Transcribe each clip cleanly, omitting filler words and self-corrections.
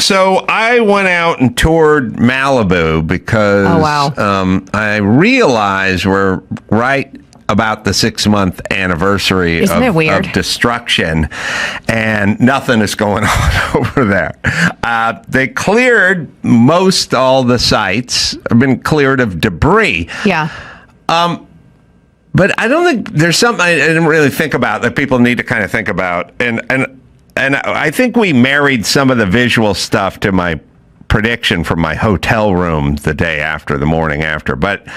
So I went out and toured Malibu because I realized we're right about the 6-month anniversary of destruction, and nothing is going on over there. They cleared all the sites, have been cleared of debris. Yeah. But I don't think there's something I didn't really think about that people need to kind of think about. And I think we married some of the visual stuff to my prediction from my hotel room the morning after. But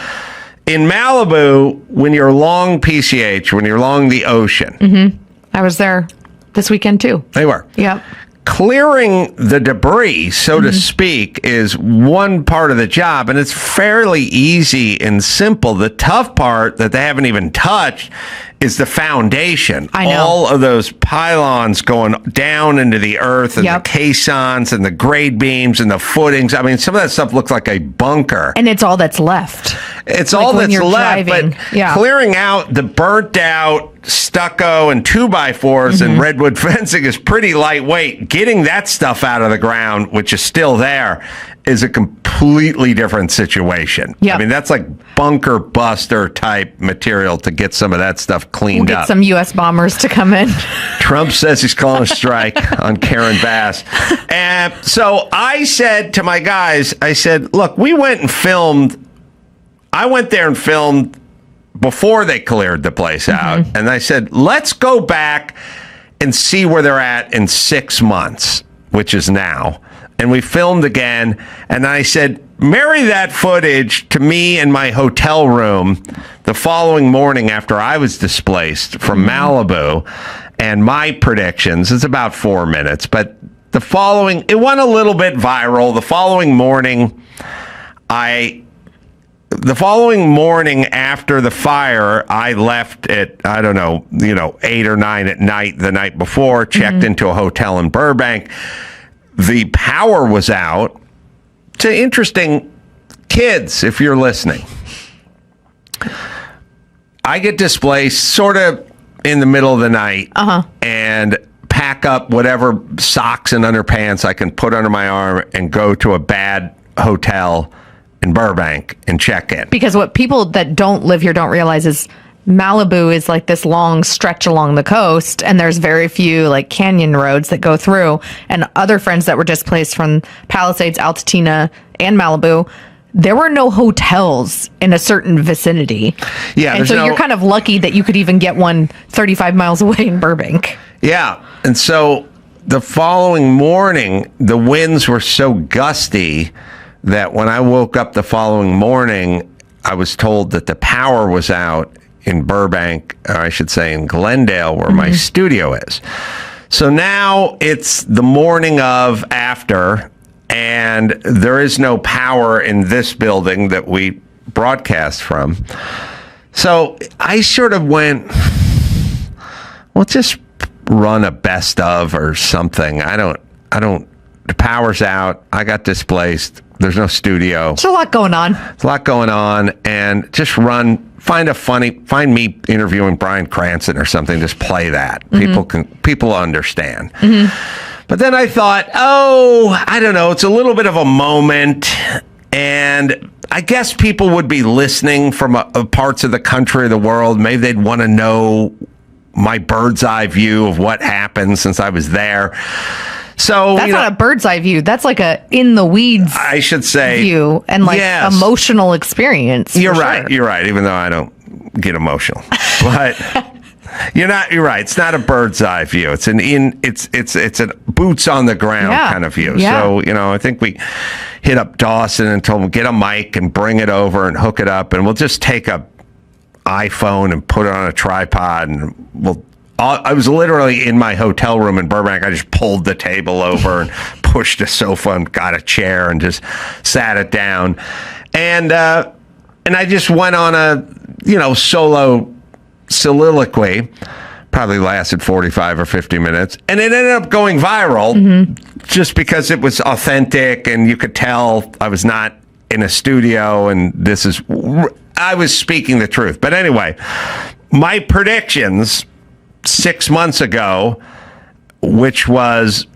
in Malibu, when you're along PCH, when you're along the ocean. I was there this weekend too. They were. Yep. Clearing the debris, so to speak, is one part of the job, and it's fairly easy and simple. The tough part that they haven't even touched is the foundation. I know. All of those pylons going down into the earth, and the caissons and the grade beams and the footings. I mean, some of that stuff looks like a bunker. And it's all that's left. It's all that's left, driving. But clearing out the burnt out stucco and 2x4s and redwood fencing is pretty lightweight. Getting that stuff out of the ground, which is still there, is a completely different situation. Yep. I mean, that's like bunker buster type material to get some of that stuff cleaned up. Get some U.S. bombers to come in. Trump says he's calling a strike on Karen Bass. And so I said to my guys, I said, look, I went there and filmed before they cleared the place out. And I said, let's go back and see where they're at in 6 months, which is now. And we filmed again. And I said, marry that footage to me in my hotel room the following morning after I was displaced from Malibu. And my predictions, it's about 4 minutes, but it went a little bit viral. The following morning after the fire, I left at, 8 or 9 at night the night before, checked into a hotel in Burbank. The power was out. It's interesting. Kids, if you're listening, I get displaced sort of in the middle of the night and pack up whatever socks and underpants I can put under my arm and go to a bad hotel in Burbank and check in. Because what people that don't live here don't realize is Malibu is like this long stretch along the coast, and there's very few like canyon roads that go through. And other friends that were displaced from Palisades, Altatina, and Malibu, there were no hotels in a certain vicinity. Yeah, and so you're kind of lucky that you could even get one 35 miles away in Burbank. Yeah, and so the following morning, the winds were so gusty that when I woke up the following morning, I was told that the power was out in Burbank, or I should say in Glendale, where my studio is. So now it's the morning after, and there is no power in this building that we broadcast from. So I sort of went, well, just run a best of or something. The power's out. I got displaced. There's no studio. There's a lot going on. And just find me interviewing Bryan Cranston or something. Just play that. People understand. But then I thought, I don't know. It's a little bit of a moment, and I guess people would be listening from parts of the country or the world. Maybe they'd want to know my bird's eye view of what happened since I was there. So that's not a bird's eye view. That's like a in the weeds, I should say, view and like emotional experience. You're right. Sure. You're right. Even though I don't get emotional, but you're right. It's not a bird's eye view. It's it's a boots on the ground kind of view. Yeah. So I think we hit up Dawson and told him get a mic and bring it over and hook it up, and we'll just take a iPhone and put it on a tripod, and I was literally in my hotel room in Burbank. I just pulled the table over and pushed a sofa and got a chair and just sat it down. And I just went on a, solo soliloquy. Probably lasted 45 or 50 minutes. And it ended up going viral just because it was authentic and you could tell I was not in a studio and I was speaking the truth. But anyway, my predictions 6 months ago, which was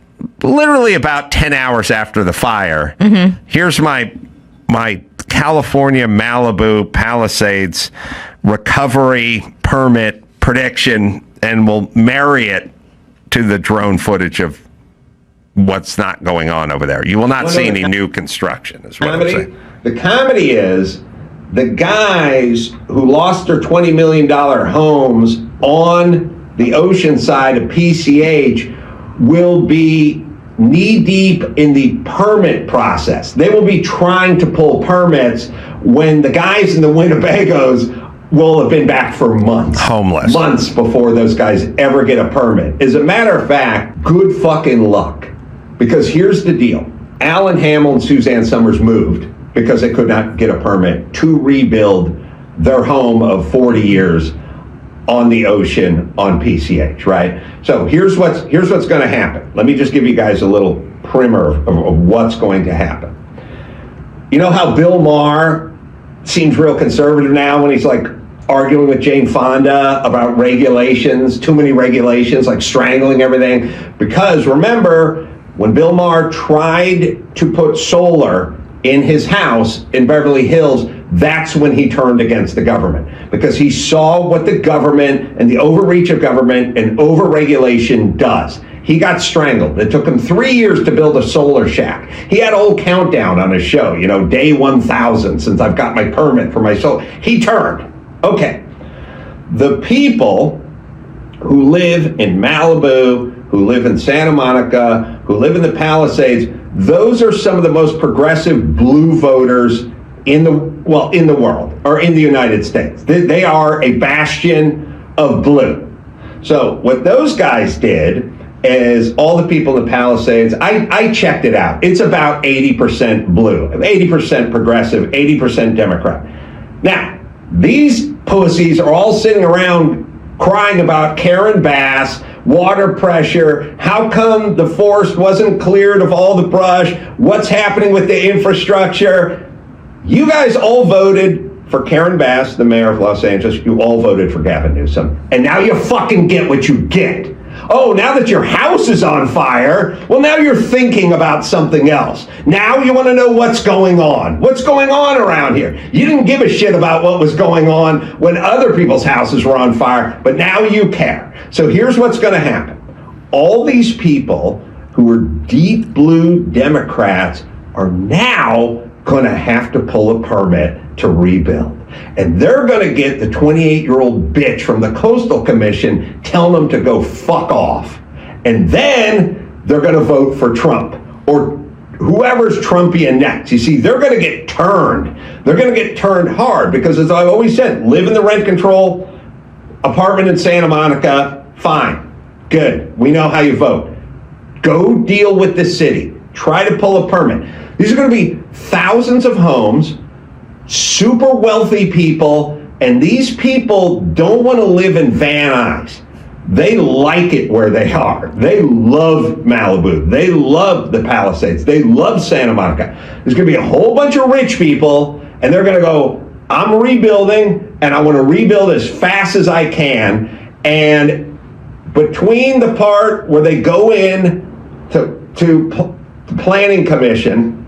literally about 10 hours after the fire. Here's my California Malibu Palisades recovery permit prediction, and we'll marry it to the drone footage of what's not going on over there. You will not see any new construction, is what I'm saying. The comedy is the guys who lost their $20 million homes on the ocean side of PCH will be knee-deep in the permit process. They will be trying to pull permits when the guys in the Winnebagos will have been back for months. Homeless. Months before those guys ever get a permit. As a matter of fact, good fucking luck. Because here's the deal. Alan Hamill and Suzanne Summers moved because they could not get a permit to rebuild their home of 40 years on the ocean on PCH, right? So here's what's going to happen. Let me just give you guys a little primer of what's going to happen. You know how Bill Maher seems real conservative now when he's like arguing with Jane Fonda about regulations, too many regulations, like strangling everything? Because remember, when Bill Maher tried to put solar in his house in Beverly Hills, that's when he turned against the government, because he saw what the government and the overreach of government and overregulation does. He got strangled. It took him 3 years to build a solar shack. He had a whole countdown on his show, you know, day 1,000 since I've got my permit for my solar. He turned. Okay. The people who live in Malibu, who live in Santa Monica, who live in the Palisades, those are some of the most progressive blue voters in the world, or in the United States. They are a bastion of blue. So what those guys did is, all the people in the Palisades, I checked it out. It's about 80% blue, 80% progressive, 80% Democrat. Now, these pussies are all sitting around crying about Karen Bass, water pressure, how come the forest wasn't cleared of all the brush, what's happening with the infrastructure. You guys all voted for Karen Bass, the mayor of Los Angeles. You all voted for Gavin Newsom. And now you fucking get what you get. Oh, now that your house is on fire, well, now you're thinking about something else. Now you want to know what's going on. What's going on around here? You didn't give a shit about what was going on when other people's houses were on fire, but now you care. So here's what's going to happen. All these people who are deep blue Democrats are now going to have to pull a permit to rebuild. And they're going to get the 28-year-old bitch from the Coastal Commission telling them to go fuck off. And then they're going to vote for Trump or whoever's Trumpian next. You see, they're going to get turned. They're going to get turned hard because, as I've always said, live in the rent control apartment in Santa Monica, fine, good. We know how you vote. Go deal with the city. Try to pull a permit. These are going to be thousands of homes, super wealthy people, and these people don't want to live in Van Nuys. They like it where they are. They love Malibu. They love the Palisades. They love Santa Monica. There's going to be a whole bunch of rich people, and they're going to go, I'm rebuilding, and I want to rebuild as fast as I can. And between the part where they go in to planning commission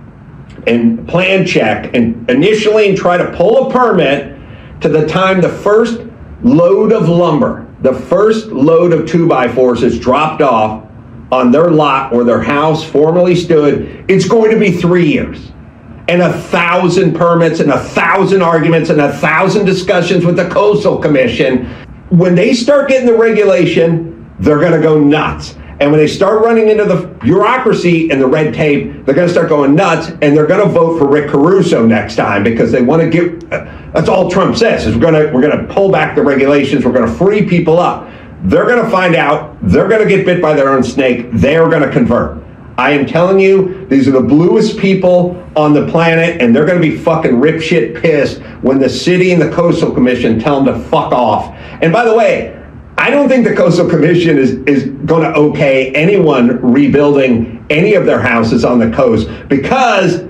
and plan check and initially try to pull a permit to the time the first load of lumber, the first load of 2x4s is dropped off on their lot where their house formerly stood, it's going to be 3 years. And 1,000 permits and 1,000 arguments and 1,000 discussions with the Coastal Commission. When they start getting the regulation, they're going to go nuts. And when they start running into the bureaucracy and the red tape, they're going to start going nuts, and they're going to vote for Rick Caruso next time because they want to give. That's all Trump says is we're going to pull back the regulations. We're going to free people up. They're going to find out. They're going to get bit by their own snake. They are going to convert. I am telling you, these are the bluest people on the planet, and they're going to be fucking ripshit pissed when the city and the Coastal Commission tell them to fuck off. And by the way, I don't think the Coastal Commission is going to okay anyone rebuilding any of their houses on the coast because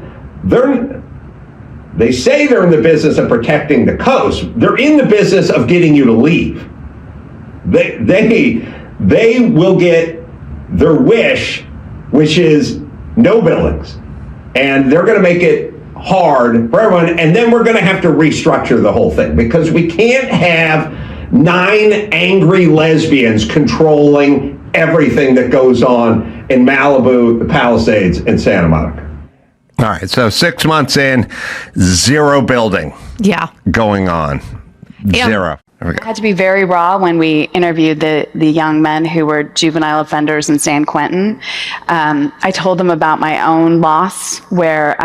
they say they're in the business of protecting the coast. They're in the business of getting you to leave. They will get their wish which is no buildings. And they're going to make it hard for everyone. And then we're going to have to restructure the whole thing because we can't have 9 angry lesbians controlling everything that goes on in Malibu, the Palisades, and Santa Monica. All right, so 6 months in, 0 building going on. Yeah. 0. There we It go. had to be very raw when we interviewed the young men who were juvenile offenders in San Quentin. I told them about my own loss, where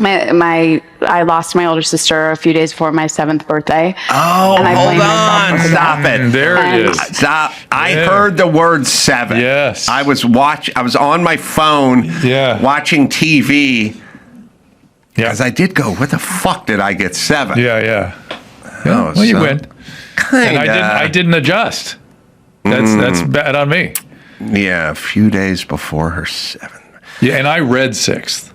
I lost my older sister a few days before my 7th birthday. Oh, and I hold blamed myself on. for her Stop death. it. There And- it is. Stop. I Yeah. heard the word 7. Yes. I was on my phone watching TV. Because I did go, what the fuck did I get 7? Yeah. Oh, Well, you so- win. Kinda. And I didn't adjust. That's bad on me. Yeah, a few days before her 7th. Yeah, and I read 6th,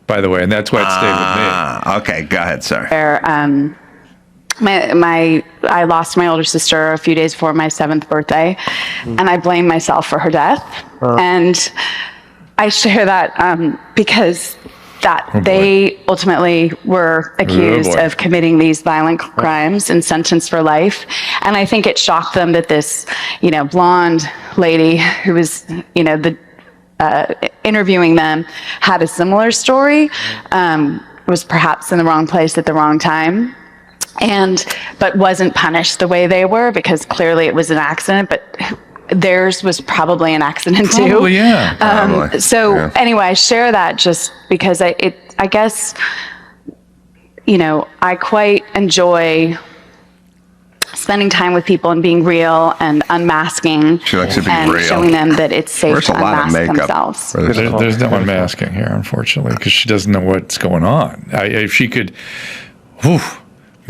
by the way, and that's why it stayed Okay, go ahead, sorry. Where I lost my older sister a few days before my 7th birthday, and I blamed myself for her death. And I share that because they ultimately were accused boy. of committing these violent crimes and sentenced for life. And I think it shocked them that this, blonde lady who was, interviewing them had a similar story, was perhaps in the wrong place at the wrong time. But wasn't punished the way they were because clearly it was an accident, but theirs was probably an accident too. Probably, yeah. Probably, yeah. Anyway, I share that just because I guess, I quite enjoy spending time with people and being real and unmasking She likes to be and real. showing them that it's safe There's to a lot of unmask makeup. themselves. for this. There's no unmasking here, unfortunately, because she doesn't know what's going on. If she could,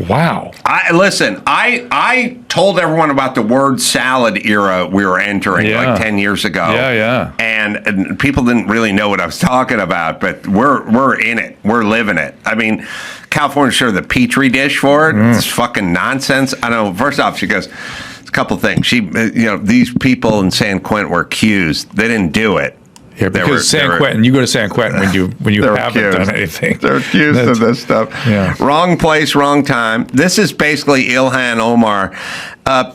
wow. I told everyone about the word salad era we were entering like 10 years ago. Yeah. And people didn't really know what I was talking about, but we're in it. We're living it. I mean, California's sure the petri dish for it. It's fucking nonsense. I know. First off, she goes, a couple things. These people in San Quentin were accused. They didn't do it. Yeah, because San Quentin, you go to San Quentin when you haven't done anything. They're accused of this stuff. Yeah. Wrong place, wrong time. This is basically Ilhan Omar.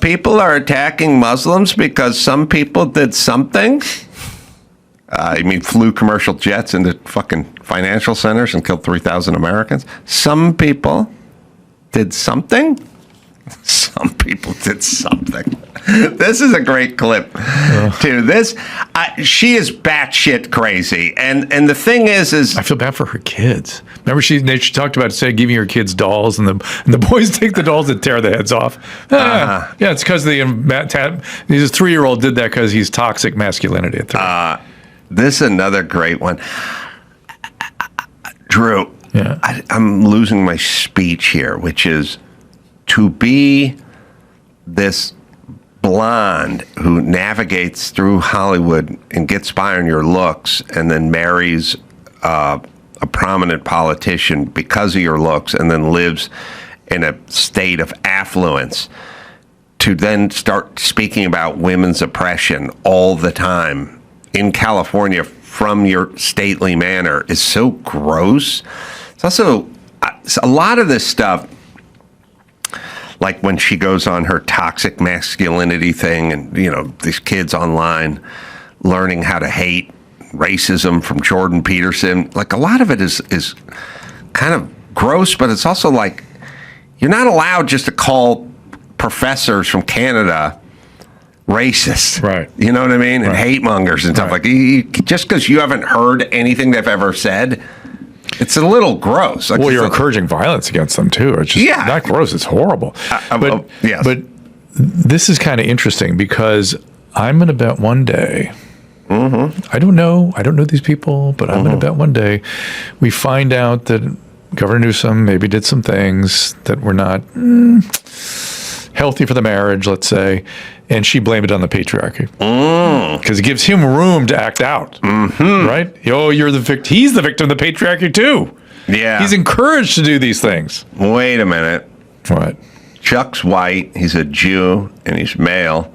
People are attacking Muslims because some people did something. You mean flew commercial jets into fucking financial centers and killed 3,000 Americans? Some people did something. Some people did something. This is a great clip, too. She is batshit crazy, and the thing is I feel bad for her kids. Remember, she talked about giving her kids dolls, and the boys take the dolls and tear the heads off. Yeah, it's because he's a 3-year-old did that because he's toxic masculinity at 3. This is another great one, Drew. Yeah. I'm losing my speech here, which is to be this blonde who navigates through Hollywood and gets by on your looks and then marries a prominent politician because of your looks and then lives in a state of affluence, to then start speaking about women's oppression all the time in California from your stately manner is so gross. It's also a lot of this stuff, like when she goes on her toxic masculinity thing and, these kids online learning how to hate racism from Jordan Peterson. Like, a lot of it is kind of gross, but it's also like, you're not allowed just to call professors from Canada racist. Right. You know what I mean? And hate mongers and stuff like that. Just because you haven't heard anything they've ever said, it's a little gross. Like, Well, you're encouraging violence against them too. It's just not gross. It's horrible. Yes. But this is kind of interesting because I'm going to bet one day. I don't know these people, but I'm going to bet one day we find out that Governor Newsom maybe did some things that were not healthy for the marriage, let's say, and she blamed it on the patriarchy because it gives him room to act out, right? You're the victim. He's the victim of the patriarchy too. Yeah. He's encouraged to do these things. Wait a minute. What? Chuck's white. He's a Jew and he's male.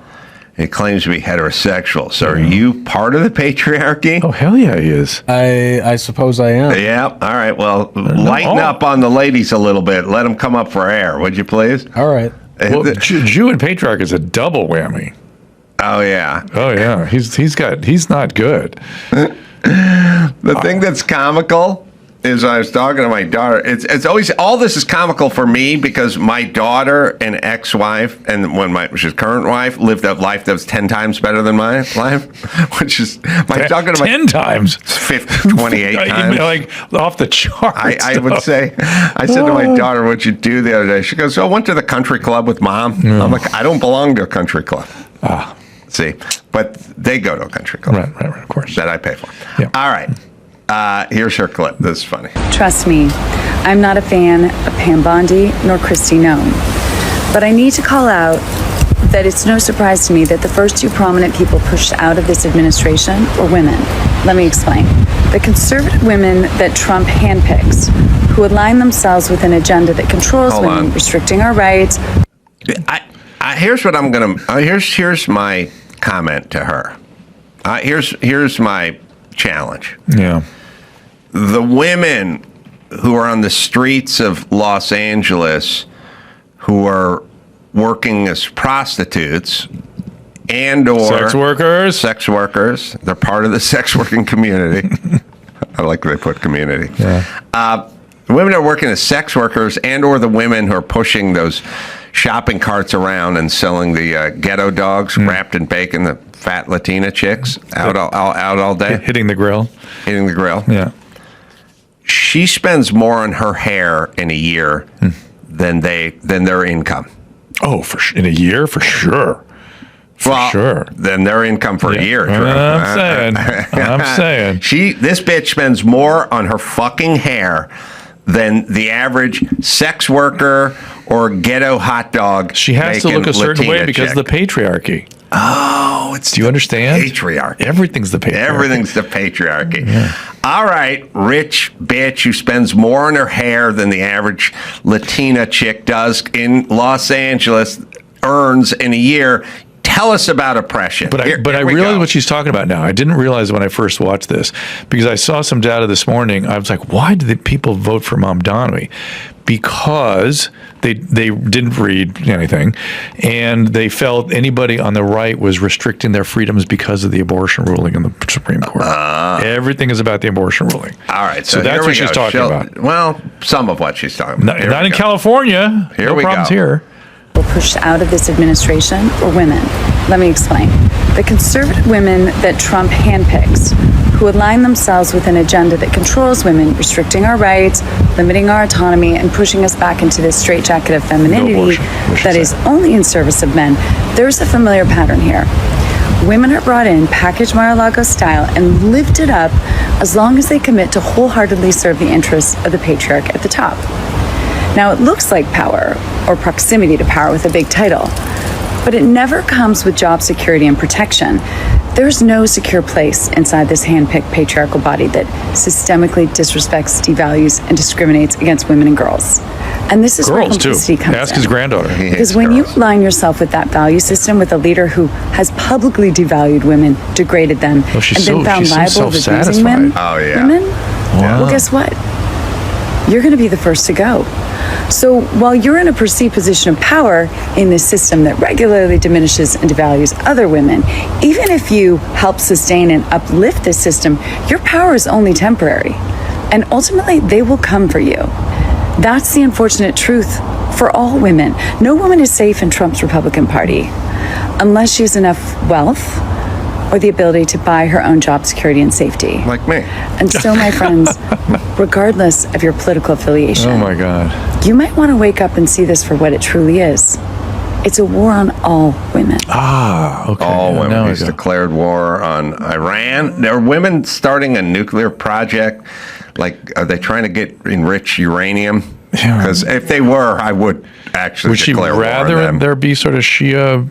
He claims to be heterosexual. So are you part of the patriarchy? Oh, hell yeah, he is. I suppose I am. Yeah. All right. Well, lighten up on the ladies a little bit. Let them come up for air, would you please? All right. Well, Jew and patriarch is a double whammy. Oh, yeah. Oh, yeah. He's not good. The thing that's comical is I was talking to my daughter. It's always, all this is comical for me because my daughter and ex-wife, and which is current wife, lived a life that was 10 times better than my life, which is, my talking to my 10 times. 28 times. Like off the charts. I would say, I said to my daughter, what'd you do the other day? She goes, I went to the country club with mom. I'm like, I don't belong to a country club. See, but they go to a country club. Right, of course. That I pay for. Yeah. All right. Here's her clip. This is funny. Trust me, I'm not a fan of Pam Bondi nor Kristi Noem. But I need to call out that it's no surprise to me that the first two prominent people pushed out of this administration were women. Let me explain. The conservative women that Trump handpicks, who align themselves with an agenda that controls women, restricting our rights. Here's what I'm gonna. Here's my comment to her. Here's my challenge. Yeah. The women who are on the streets of Los Angeles, who are working as prostitutes and or sex workers, they're part of the sex working community. I like they put community. Yeah. The women are working as sex workers and or the women who are pushing those shopping carts around and selling the ghetto dogs wrapped in bacon, the fat Latina chicks out all day. Hitting the grill. Hitting the grill. Yeah. She spends more on her hair in a year than their income. Oh, in a year, for sure. Sure. Than their income for a year. I'm saying. This bitch spends more on her fucking hair than the average sex worker or ghetto hot dog. She has to look a certain way because of the patriarchy. Oh, do you understand? Patriarchy. Everything's the patriarchy. Everything's the patriarchy. Yeah. All right, rich bitch who spends more on her hair than the average Latina chick does in Los Angeles earns in a year. Tell us about oppression. But I realize what she's talking about now. I didn't realize when I first watched this because I saw some data this morning. I was like, why did the people vote for Mamdani? Because they didn't read anything, and they felt anybody on the right was restricting their freedoms because of the abortion ruling in the Supreme Court. Everything is about the abortion ruling. All right, so that's what she's talking about. Well, some of what she's talking about. Not in California. No problems here. Pushed out of this administration were women. Let me explain. The conservative women that Trump handpicks, who align themselves with an agenda that controls women, restricting our rights, limiting our autonomy, and pushing us back into this straitjacket of femininity that is only in service of men. There's a familiar pattern here. Women are brought in, packaged Mar-a-Lago style, and lifted up as long as they commit to wholeheartedly serve the interests of the patriarch at the top. Now, it looks like power, or proximity to power with a big title, but it never comes with job security and protection. There's no secure place inside this hand-picked patriarchal body that systemically disrespects, devalues, and discriminates against women and girls. And this is where complicity comes in. Ask his granddaughter. Because when you align yourself with that value system, with a leader who has publicly devalued women, degraded them, and then found liable of abusing women, well, guess what? You're going to be the first to go. So while you're in a perceived position of power in this system that regularly diminishes and devalues other women, even if you help sustain and uplift this system, your power is only temporary. And ultimately, they will come for you. That's the unfortunate truth for all women. No woman is safe in Trump's Republican Party unless she has enough wealth or the ability to buy her own job security and safety. Like me. And so, my friends, regardless of your political affiliation, oh my God, you might want to wake up and see this for what it truly is. It's a war on all women. Okay. All women. He's declared war on Iran. There are women starting a nuclear project. Like, are they trying to get enriched uranium? Because if they were, I would actually declare war on them. Would she rather there be sort of Shia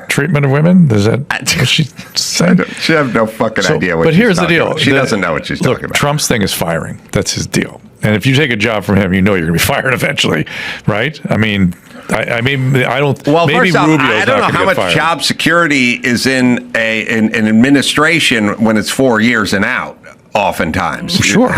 treatment of women? Is that what she said? She has no fucking idea what she's talking about. But here's the deal. She doesn't know what she's talking about. Trump's thing is firing. That's his deal. And if you take a job from him, you know you're going to be fired eventually, right? I mean, I mean, I don't. Well, maybe first off, Rubio's I don't know not gonna how get much fired. job security is in an administration when it's 4 years and out. Oftentimes, Sure.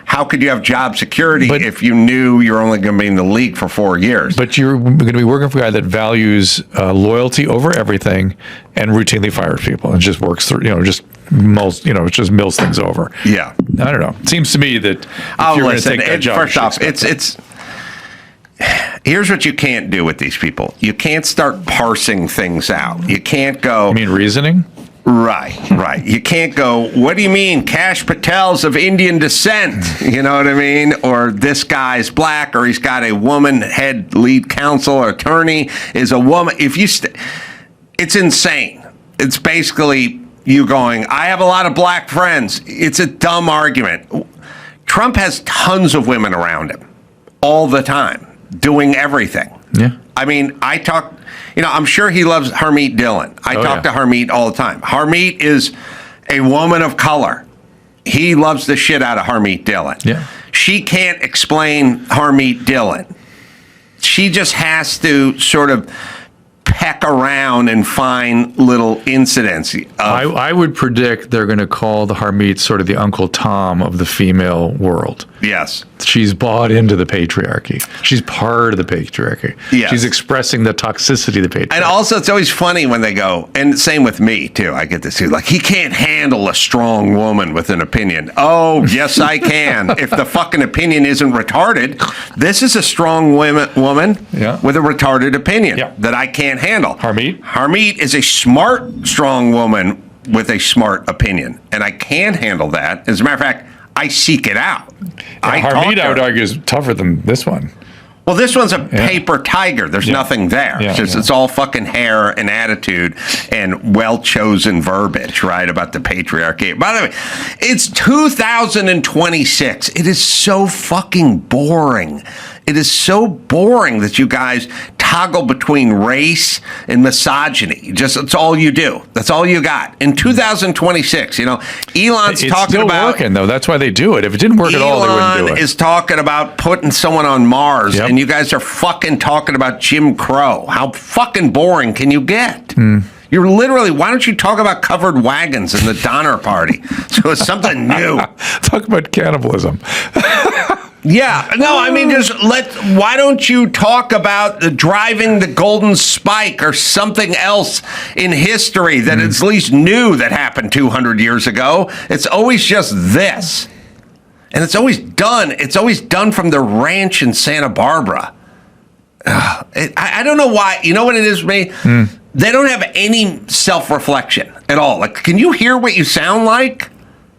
How could you have job security But- if you knew you're only going to be in the league for 4 years? But you're going to be working for a guy that values loyalty over everything and routinely fires people and just works through, just mills things over. Yeah. I don't know. It seems to me that if Oh, you're going to listen. take that job, First you should off, expect it's here's what you can't do with these people. You can't start parsing things out. You can't go. I mean, reasoning? Right. You can't go, what do you mean? Cash Patel's of Indian descent. You know what I mean? Or this guy's black, or he's got a woman head lead counsel or attorney is a woman. It's insane. It's basically you going, I have a lot of black friends. It's a dumb argument. Trump has tons of women around him all the time doing everything. Yeah. I mean, I'm sure he loves Harmeet Dillon. I talk to Harmeet all the time. Harmeet is a woman of color. He loves the shit out of Harmeet Dillon. Yeah. She can't explain Harmeet Dillon. She just has to sort of peck around and find little incidents. I would predict they're going to call the Harmeet sort of the Uncle Tom of the female world. Yes. She's bought into the patriarchy. She's part of the patriarchy. Yes. She's expressing the toxicity of the patriarchy. And also, it's always funny when they go, and same with me, too. I get this, too. Like, he can't handle a strong woman with an opinion. Oh, yes, I can. If the fucking opinion isn't retarded, this is a strong woman with a retarded opinion that I can't handle. Harmeet is a smart, strong woman with a smart opinion, and I can handle that. As a matter of fact, I seek it out. Harmeet, I would argue, is tougher than this one. Well, this one's a paper tiger. There's nothing there. It's all fucking hair and attitude and well-chosen verbiage, right, about the patriarchy. By the way, it's 2026. It is so fucking boring. It is so boring that you guys toggle between race and misogyny. That's all you do. That's all you got. In 2026, Elon's it's talking still about working, though. That's why they do it. If it didn't work at all, they wouldn't do it. Elon is talking about putting someone on Mars, and you guys are fucking talking about Jim Crow. How fucking boring can you get? You're literally, why don't you talk about covered wagons in the Donner Party? So it's something new. Talk about cannibalism. Yeah, no, I mean, why don't you talk about driving the Golden Spike or something else in history that at least new that happened 200 years ago? It's always just this. And it's always done from the ranch in Santa Barbara. I don't know why. You know what it is with me? They don't have any self-reflection at all. Like, can you hear what you sound like?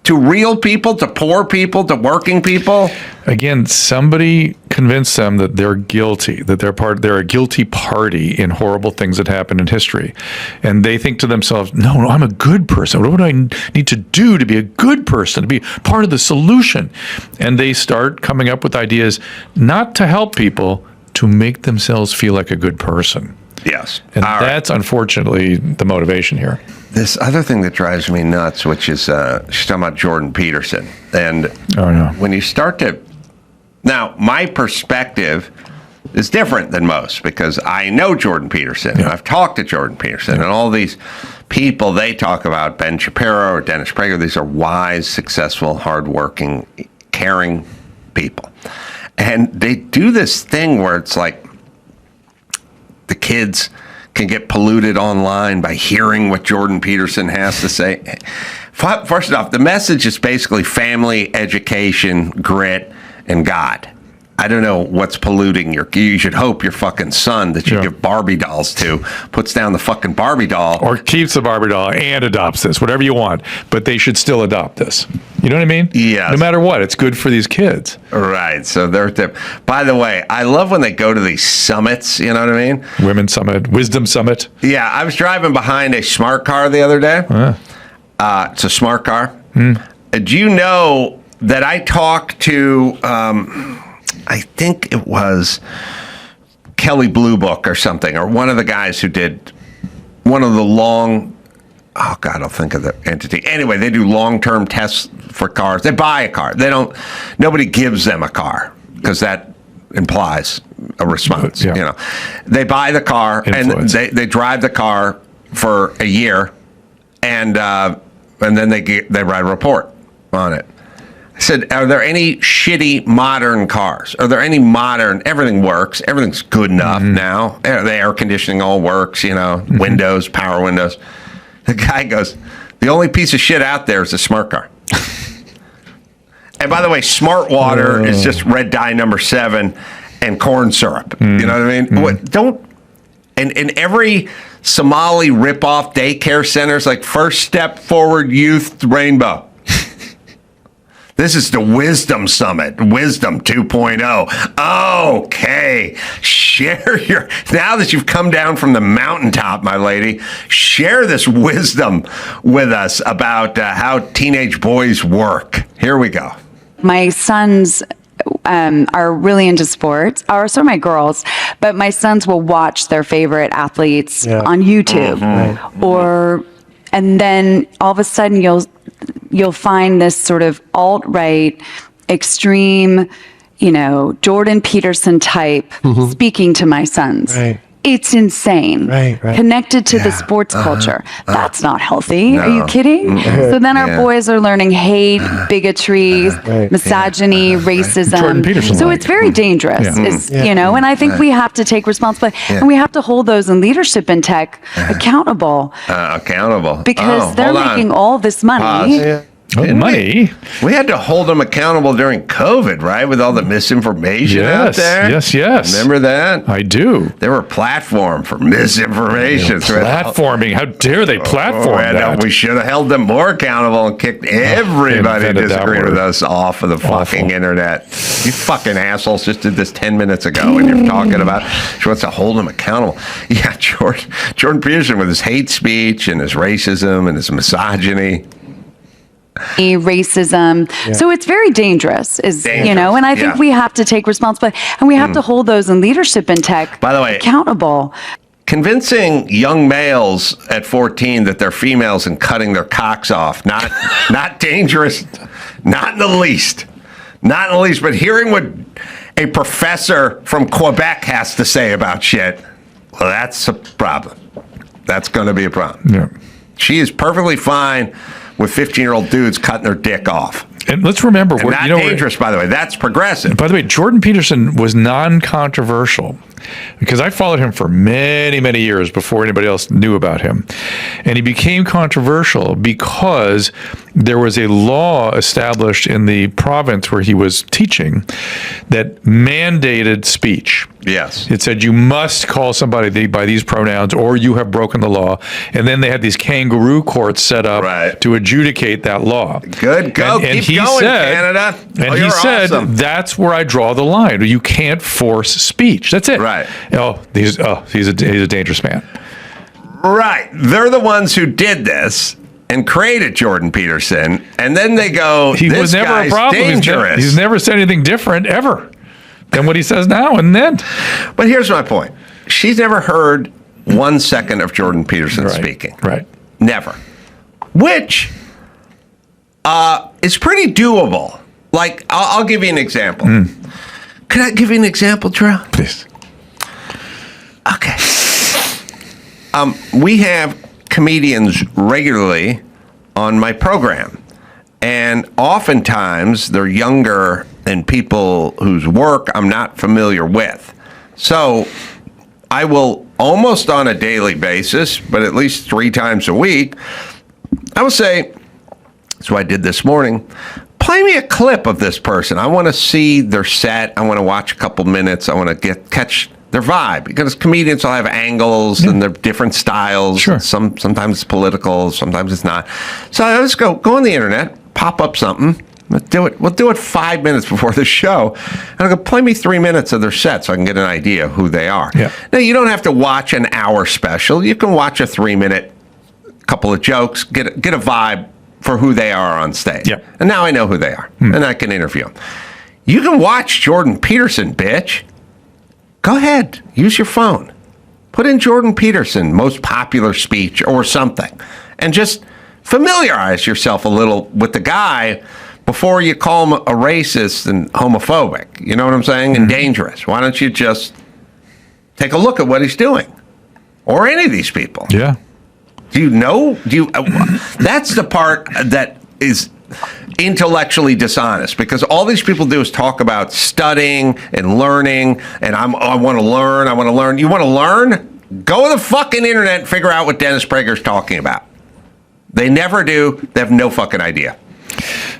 To real people, to poor people, to working people? Again, somebody convinced them that they're guilty, that they're a guilty party in horrible things that happen in history. And they think to themselves, no, I'm a good person. What do I need to do to be a good person, to be part of the solution? And they start coming up with ideas not to help people, to make themselves feel like a good person. Yes. And that's unfortunately the motivation here. This other thing that drives me nuts, which is she's talking about Jordan Peterson. And when you start to... Now, my perspective is different than most because I know Jordan Peterson. Yeah. I've talked to Jordan Peterson and all these people they talk about, Ben Shapiro or Dennis Prager. These are wise, successful, hardworking, caring people. And they do this thing where it's like the kids can get polluted online by hearing what Jordan Peterson has to say. First off, the message is basically family, education, grit, and God. I don't know what's polluting you should hope your fucking son that you give Barbie dolls to puts down the fucking Barbie doll. Or keeps the Barbie doll and adopts this, whatever you want. But they should still adopt this. You know what I mean? Yeah. No matter what, it's good for these kids. Right. So by the way, I love when they go to these summits, you know what I mean? Women's Summit, Wisdom Summit. Yeah. I was driving behind a smart car the other day. It's a smart car. Do you know that I talked to... I think it was Kelly Blue Book or something, or one of the guys who did one of the oh God, I'll think of the entity. Anyway, they do long-term tests for cars. They buy a car. Nobody gives them a car because that implies a response. Yeah. You know, they buy the car Influence. and they drive the car for a year, and then they write a report on it. I said, are there any shitty modern cars? Are there any modern? Everything works. Everything's good enough now. The air conditioning all works. You know, windows, power windows. The guy goes, the only piece of shit out there is a smart car. And by the way, smart water is just red dye number 7 and corn syrup. You know what I mean? What, don't. And every Somali ripoff daycare centers like First Step Forward Youth Rainbow. This is the Wisdom Summit, Wisdom 2.0. Okay, share your, now that you've come down from the mountaintop, my lady, share this wisdom with us about how teenage boys work. Here we go. My sons are really into sports, or so are my girls, but my sons will watch their favorite athletes on YouTube. And then all of a sudden you'll find this sort of alt-right, extreme, Jordan Peterson type speaking to my sons. Right. It's insane. Right. Connected to the sports culture. That's not healthy. Are you kidding? So then our boys are learning hate, bigotry, misogyny, racism. Jordan Peterson. So it's very dangerous, and I think we have to take responsibility and we have to hold those in leadership in tech accountable. Because they're making all this money. Pause. Money. We had to hold them accountable during COVID, right? With all the misinformation out there. Yes. Remember that? I do. They were a platform for misinformation. Platforming. How dare they platform that? We should have held them more accountable and kicked everybody who invented that disagreed with word. us off of the fucking internet. You fucking assholes just did this 10 minutes ago, and you're talking about she wants to hold them accountable. Yeah, Jordan Peterson with his hate speech and his racism and his misogyny. Racism. So it's very dangerous, and I think we have to take responsibility and we have to hold those in leadership in tech By the way, accountable. Convincing young males at 14 that they're females and cutting their cocks off, not dangerous, not in the least. Not in the least, but hearing what a professor from Quebec has to say about shit, well, that's a problem. That's going to be a problem. Yeah. She is perfectly fine with 15-year-old dudes cutting their dick off. And let's remember, And not dangerous, by the way. That's progressive. By the way, Jordan Peterson was non-controversial because I followed him for many, many years before anybody else knew about him. And he became controversial because there was a law established in the province where he was teaching that mandated speech. Yes. It said you must call somebody by these pronouns or you have broken the law. And then they had these kangaroo courts set up to adjudicate that law. Good. Go. And Keep going, Canada. And he said, that's where I draw the line. You can't force speech. That's it. Right. He's a dangerous man. Right. They're the ones who did this and created Jordan Peterson. And then they go, He this was never guy's a problem. dangerous. He's never said anything different ever than what he says now and then. But here's my point. She's never heard 1 second of Jordan Peterson speaking. Right. Never. Which is pretty doable. Like, I'll give you an example. Could I give you an example, Drew? Please. Okay. We have comedians regularly on my program. And oftentimes they're younger than people whose work I'm not familiar with. So I will almost on a daily basis, but at least 3 times a week, I will say, so I did this morning, play me a clip of this person. I want to see their set. I want to watch a couple minutes. I want to catch their vibe, because comedians will have angles and they're different styles. Sure. Sometimes it's political, sometimes it's not. So I just go on the internet, pop up something. We'll do it 5 minutes before the show. And I'll go, play me 3 minutes of their set so I can get an idea of who they are. Yeah. Now, you don't have to watch an hour special. You can watch a 3-minute couple of jokes, get a vibe for who they are on stage. Yeah. And now I know who they are, and I can interview them. You can watch Jordan Peterson, bitch. Go ahead. Use your phone. Put in Jordan Peterson, most popular speech or something, and just familiarize yourself a little with the guy before you call him a racist and homophobic. You know what I'm saying? And dangerous. Why don't you just take a look at what he's doing? Or any of these people. Yeah. Do you know? That's the part that is intellectually dishonest, because all these people do is talk about studying and learning, and I want to learn. You want to learn? Go to the fucking internet and figure out what Dennis Prager's talking about. They never do. They have no fucking idea,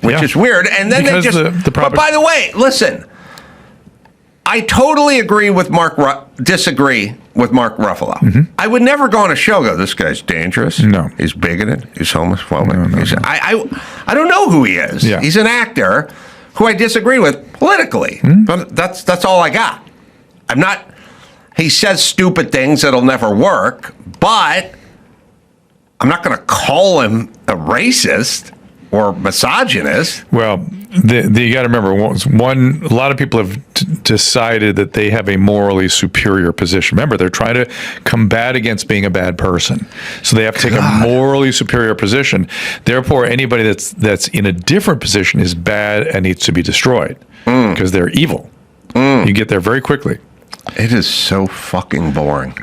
which is weird. And then because they just. But by the way, listen. I totally agree with disagree with Mark Ruffalo. Mm-hmm. I would never go on a show and go, this guy's dangerous. No. He's bigoted. He's homophobic. No. I don't know who he is. Yeah. He's an actor who I disagree with politically. Mm-hmm. But that's all I got. I'm not, he says stupid things that'll never work, but I'm not going to call him a racist or misogynist. Well, you got to remember, a lot of people have decided that they have a morally superior position. Remember, they're trying to combat against being a bad person. So they have to take a morally superior position. Therefore, anybody that's in a different position is bad and needs to be destroyed because they're evil. You get there very quickly. It is so fucking boring.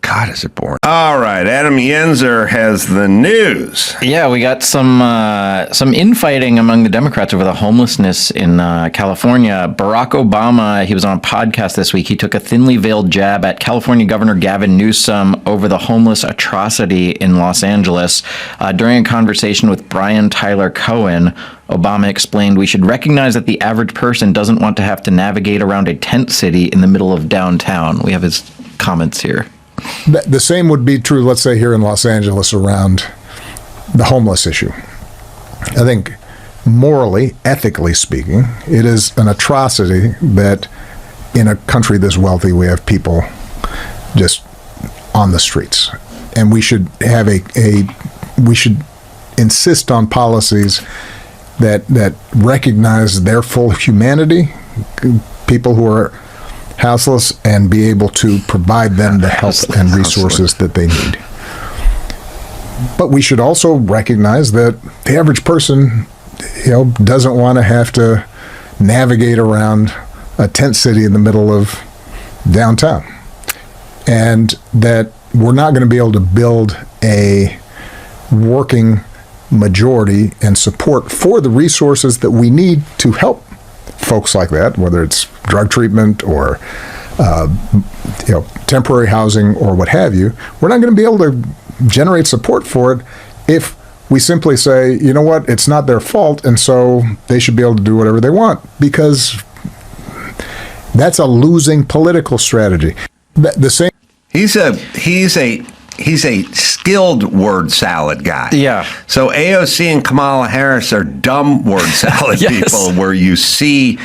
God, is it boring. All right, Adam Yenzer has the news. Yeah, we got some infighting among the Democrats over the homelessness in California. Barack Obama, he was on a podcast this week. He took a thinly veiled jab at California Governor Gavin Newsom over the homeless atrocity in Los Angeles. During a conversation with Brian Tyler Cohen, Obama explained, we should recognize that the average person doesn't want to have to navigate around a tent city in the middle of downtown. We have his comments here. The same would be true, let's say, here in Los Angeles around the homeless issue. I think morally, ethically speaking, it is an atrocity that in a country this wealthy, we have people just on the streets. And we should have we should insist on policies that recognize their full humanity, people who are houseless, and be able to provide them the help and resources that they need. But we should also recognize that the average person, doesn't want to have to navigate around a tent city in the middle of downtown, and that we're not going to be able to build a working majority and support for the resources that we need to help folks like that, whether it's drug treatment or temporary housing or what have you. We're not going to be able to generate support for it if we simply say, you know what, it's not their fault, and so they should be able to do whatever they want, because that's a losing political strategy. The same. He's a skilled word salad guy. Yeah. So AOC and Kamala Harris are dumb word salad people, where you see.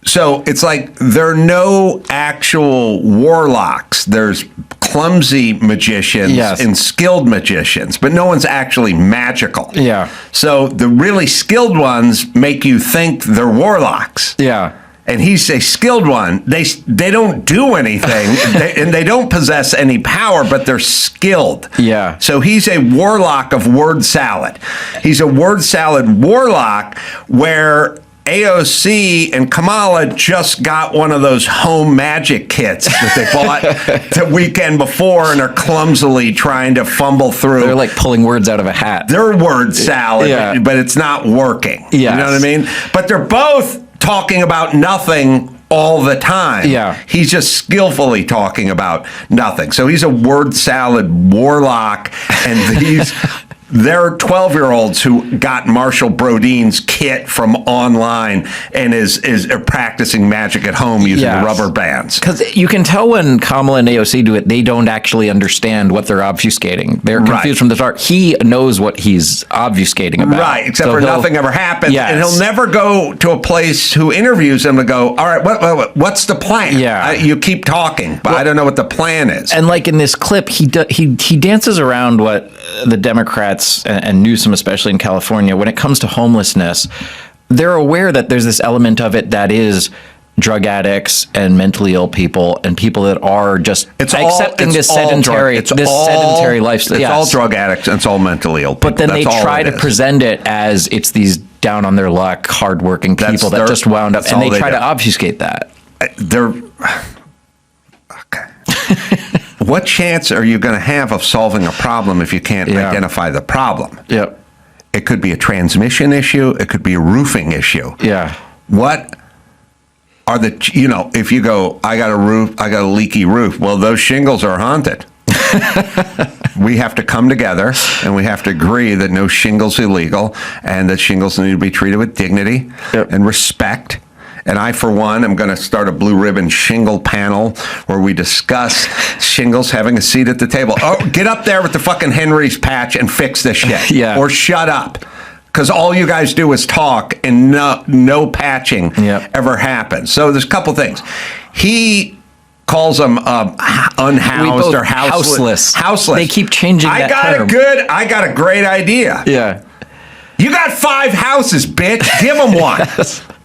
So it's like there are no actual warlocks. There's clumsy magicians and skilled magicians, but no one's actually magical. Yeah. So the really skilled ones make you think they're warlocks. Yeah. And he's a skilled one. They don't do anything, and they don't possess any power, but they're skilled. Yeah. So he's a warlock of word salad. He's a word salad warlock, where AOC and Kamala just got one of those home magic kits that they bought the weekend before and are clumsily trying to fumble through. They're like pulling words out of a hat. They're word salad, but it's not working. Yes. You know what I mean? But they're both talking about nothing all the time. Yeah. He's just skillfully talking about nothing. So he's a word salad warlock, and they're 12-year-olds who got Marshall Brodine's kit from online and is practicing magic at home using rubber bands. Because you can tell when Kamala and AOC do it, they don't actually understand what they're obfuscating. They're confused from the start. He knows what he's obfuscating about. Right, except for nothing ever happens. Yes. And he'll never go to a place who interviews him to go, all right, what's the plan? Yeah. You keep talking, but I don't know what the plan is. And like in this clip, he dances around what the Democrats and Newsom, especially in California, when it comes to homelessness, they're aware that there's this element of it that is drug addicts and mentally ill people and people that are just accepting this sedentary lifestyle. It's all drug addicts and it's all mentally ill people. But then they try to present it as it's these down on their luck, hardworking people that just wound up, and they try to obfuscate that. Okay. What chance are you going to have of solving a problem if you can't identify the problem? Yep. It could be a transmission issue. It could be a roofing issue. Yeah. What are if you go, I got a leaky roof. Well, those shingles are haunted. We have to come together and we have to agree that no shingles illegal and that shingles need to be treated with dignity and respect. And I, for one, am going to start a blue ribbon shingle panel where we discuss shingles having a seat at the table. Oh, get up there with the fucking Henry's patch and fix this shit. Yeah. Or shut up. Because all you guys do is talk and no patching ever happens. So there's a couple things. He calls them unhoused or houseless. Houseless. They keep changing that term. I got a great idea. Yeah. You got 5 houses, bitch. Give them one.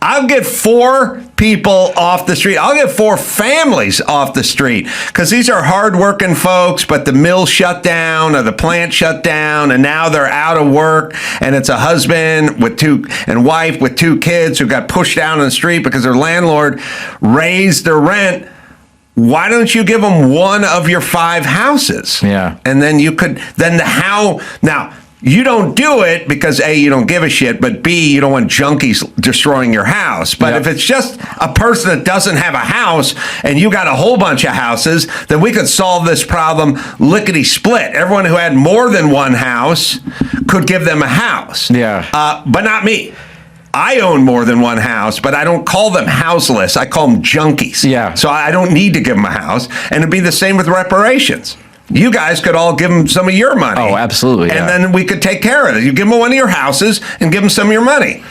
I'll get 4 people off the street. I'll get 4 families off the street because these are hardworking folks, but the mill shut down or the plant shut down and now they're out of work and it's a husband with 2 and wife with 2 kids who got pushed down on the street because their landlord raised their rent. Why don't you give them one of your 5 houses? Yeah. And then now, you don't do it because A, you don't give a shit, but B, you don't want junkies destroying your house. But if it's just a person that doesn't have a house and you got a whole bunch of houses, then we could solve this problem lickety split. Everyone who had more than one house could give them a house. Yeah. But not me. I own more than one house, but I don't call them houseless. I call them junkies. Yeah. So I don't need to give them a house. And it'd be the same with reparations. You guys could all give them some of your money. Oh, absolutely. And then we could take care of it. You give them one of your houses and give them some of your money.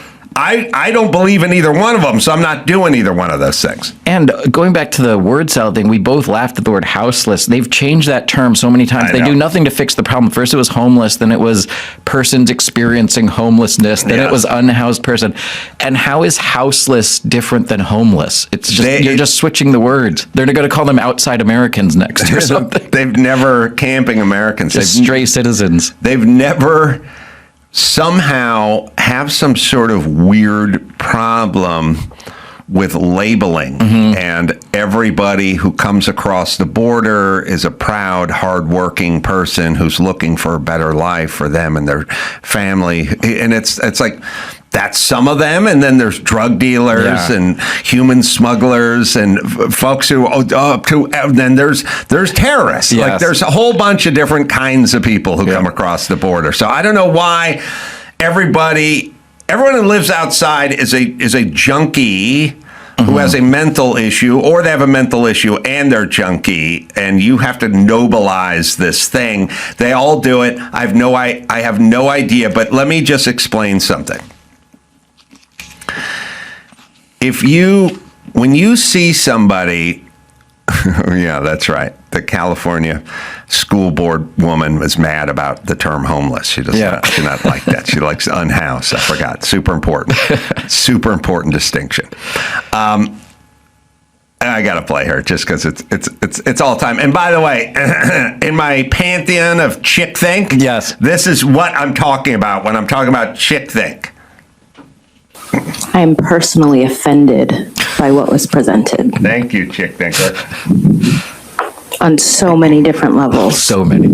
I don't believe in either one of them, so I'm not doing either one of those things. And going back to the word salad thing, we both laughed at the word houseless. They've changed that term so many times. They do nothing to fix the problem. First it was homeless, then it was persons experiencing homelessness, then it was unhoused person. And how is houseless different than homeless? It's just you're just switching the words. They're going to call them outside Americans next or something. They've never camping Americans. Just stray citizens. They've never somehow have some sort of weird problem with labeling, and everybody who comes across the border is a proud, hardworking person who's looking for a better life for them and their family. And it's like that's some of them, and then there's drug dealers and human smugglers and folks who then there's terrorists. Yes. Like there's a whole bunch of different kinds of people who come across the border. So I don't know why everyone who lives outside is a junkie who has a mental issue, or they have a mental issue and they're junkie, and you have to nobilize this thing. They all do it. I have no idea, but let me just explain something. When you see somebody, yeah, that's right. The California school board woman was mad about the term homeless. She does not like that. She likes unhoused. I forgot. Super important. Super important distinction. And I got to play her just because it's all time. And by the way, in my pantheon of chick think, this is what I'm talking about when I'm talking about chick think. I'm personally offended by what was presented. Thank you, chick thinker. On so many different levels. So many.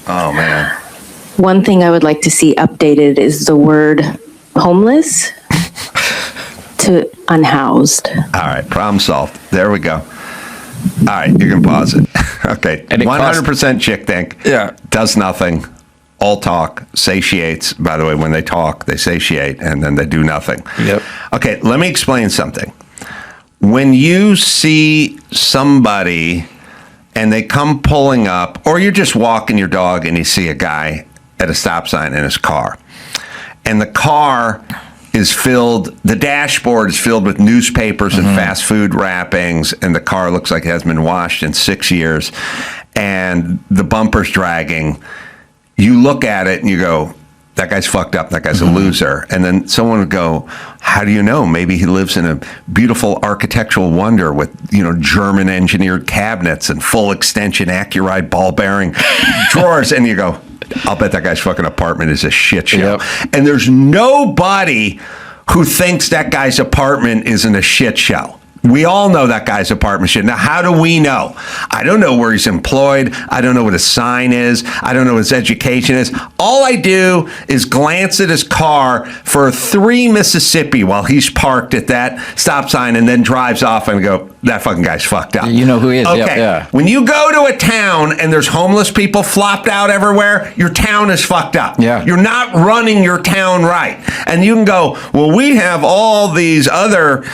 Oh, man. One thing I would like to see updated is the word homeless to unhoused. All right, problem solved. There we go. All right, you can pause it. Okay, 100% chick think. Yeah. Does nothing. All talk, satiates. By the way, when they talk, they satiate, and then they do nothing. Yep. Okay, let me explain something. When you see somebody and they come pulling up, or you're just walking your dog and you see a guy at a stop sign in his car, and the car is filled, the dashboard is filled with newspapers and fast food wrappings, and the car looks like it hasn't been washed in 6 years, and the bumper's dragging. You look at it and you go, that guy's fucked up. That guy's a loser. And then someone would go, how do you know? Maybe he lives in a beautiful architectural wonder with, German engineered cabinets and full extension Accuride ball bearing drawers. And you go, I'll bet that guy's fucking apartment is a shit show. Yep. And there's nobody who thinks that guy's apartment isn't a shit show. We all know that guy's apartment shit. Now, how do we know? I don't know where he's employed. I don't know what his sign is. I don't know what his education is. All I do is glance at his car for 3 Mississippi while he's parked at that stop sign and then drives off and go, that fucking guy's fucked up. You know who he is. Okay. Yep, yeah. When you go to a town and there's homeless people flopped out everywhere, your town is fucked up. Yeah. You're not running your town right. And you can go, well, we have all these other...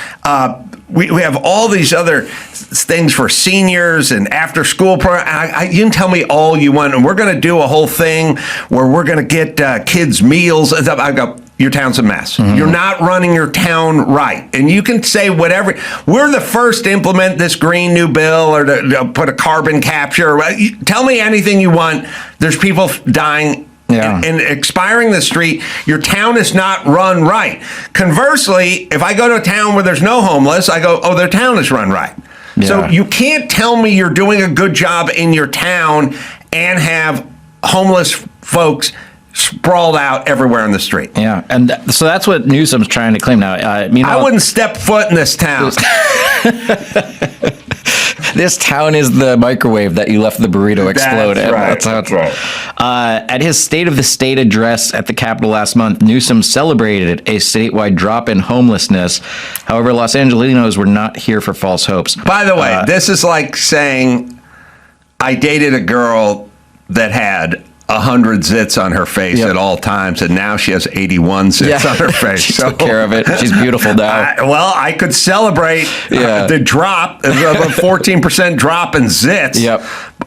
We have all these other things for seniors and after school program. You can tell me all you want, and we're going to do a whole thing where we're going to get kids meals. I go, your town's a mess. Mm-hmm. You're not running your town right. And you can say whatever. We're the first to implement this green new bill or to put a carbon capture. Tell me anything you want. There's people dying and expiring the street. Your town is not run right. Conversely, if I go to a town where there's no homeless, I go, oh, their town is run right. Yeah. So you can't tell me you're doing a good job in your town and have homeless folks sprawled out everywhere in the street. Yeah, and so that's what Newsom's trying to claim now. I wouldn't step foot in this town. This town is the microwave that you left the burrito explode in. That's right. At his State of the State address at the Capitol last month, Newsom celebrated a statewide drop in homelessness. However, Los Angelenos were not here for false hopes. By the way, this is like saying I dated a girl that had 100 zits on her face at all times, and now she has 81 zits on her face. She took care of it. She's beautiful now. I could celebrate the drop, a 14% drop in zits. Yep.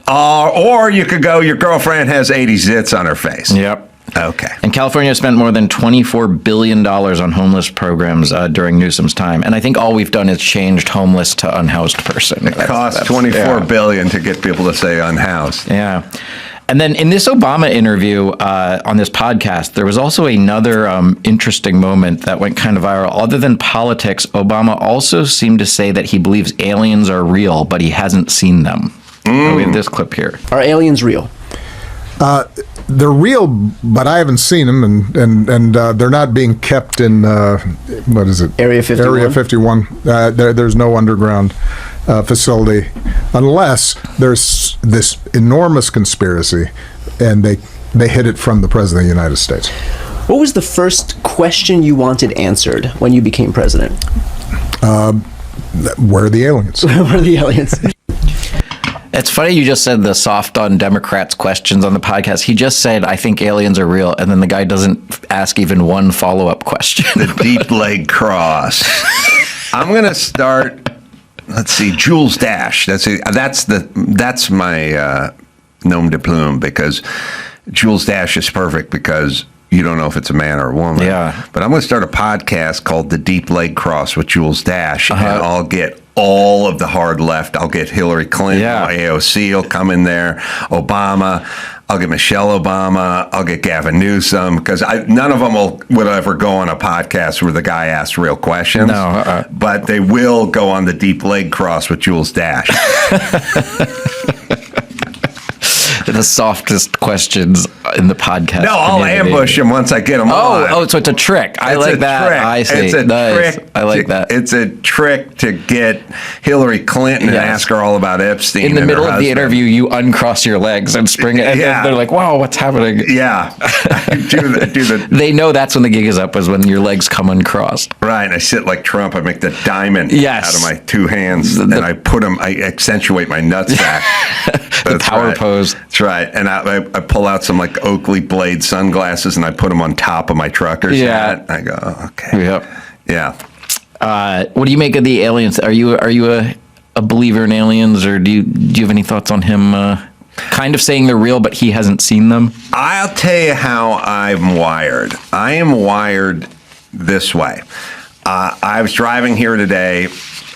Or you could go, your girlfriend has 80 zits on her face. Yep. Okay. And California spent more than $24 billion on homeless programs during Newsom's time. And I think all we've done is changed homeless to unhoused person. It costs $24 billion to get people to say unhoused. Yeah. And then in this Obama interview on this podcast, there was also another interesting moment that went kind of viral. Other than politics, Obama also seemed to say that he believes aliens are real, but he hasn't seen them. We have this clip here. Are aliens real? They're real, but I haven't seen them, and they're not being kept in what is it? Area 51. Area 51. There's no underground facility, unless there's this enormous conspiracy, and they hid it from the President of the United States. What was the first question you wanted answered when you became president? Where are the aliens? Where are the aliens? It's funny you just said the soft on Democrats questions on the podcast. He just said, I think aliens are real. And then the guy doesn't ask even one follow-up question. The deep leg cross. I'm going to start, let's see, Jules Dash. That's my nom de plume, because Jules Dash is perfect because you don't know if it's a man or a woman. Yeah. But I'm going to start a podcast called The Deep Leg Cross with Jules Dash, and I'll get all of the hard left. I'll get Hillary Clinton, AOC will come in there, Obama, I'll get Michelle Obama, I'll get Gavin Newsom, because none of them would ever go on a podcast where the guy asks real questions. No, but they will go on The Deep Leg Cross with Jules Dash. The softest questions in the podcast. No, I'll ambush him once I get him on. Oh, so it's a trick. I like that. Trick. I see. It's a trick. I like that. It's a trick to get Hillary Clinton and ask her all about Epstein. In the middle of the interview, you uncross your legs and spring it. And they're like, wow, what's happening? Yeah. They know that's when the gig is up, is when your legs come uncrossed. Right. I sit like Trump. I make the diamond out of my two hands, and I accentuate my nutsack. The power pose. That's right. And I pull out some like Oakley Blade sunglasses and I put them on top of my trucker's hat. I go, oh, okay. Yep. Yeah. What do you make of the aliens? Are you a believer in aliens, or do you have any thoughts on him kind of saying they're real, but he hasn't seen them? I'll tell you how I'm wired. I am wired this way. I was driving here today,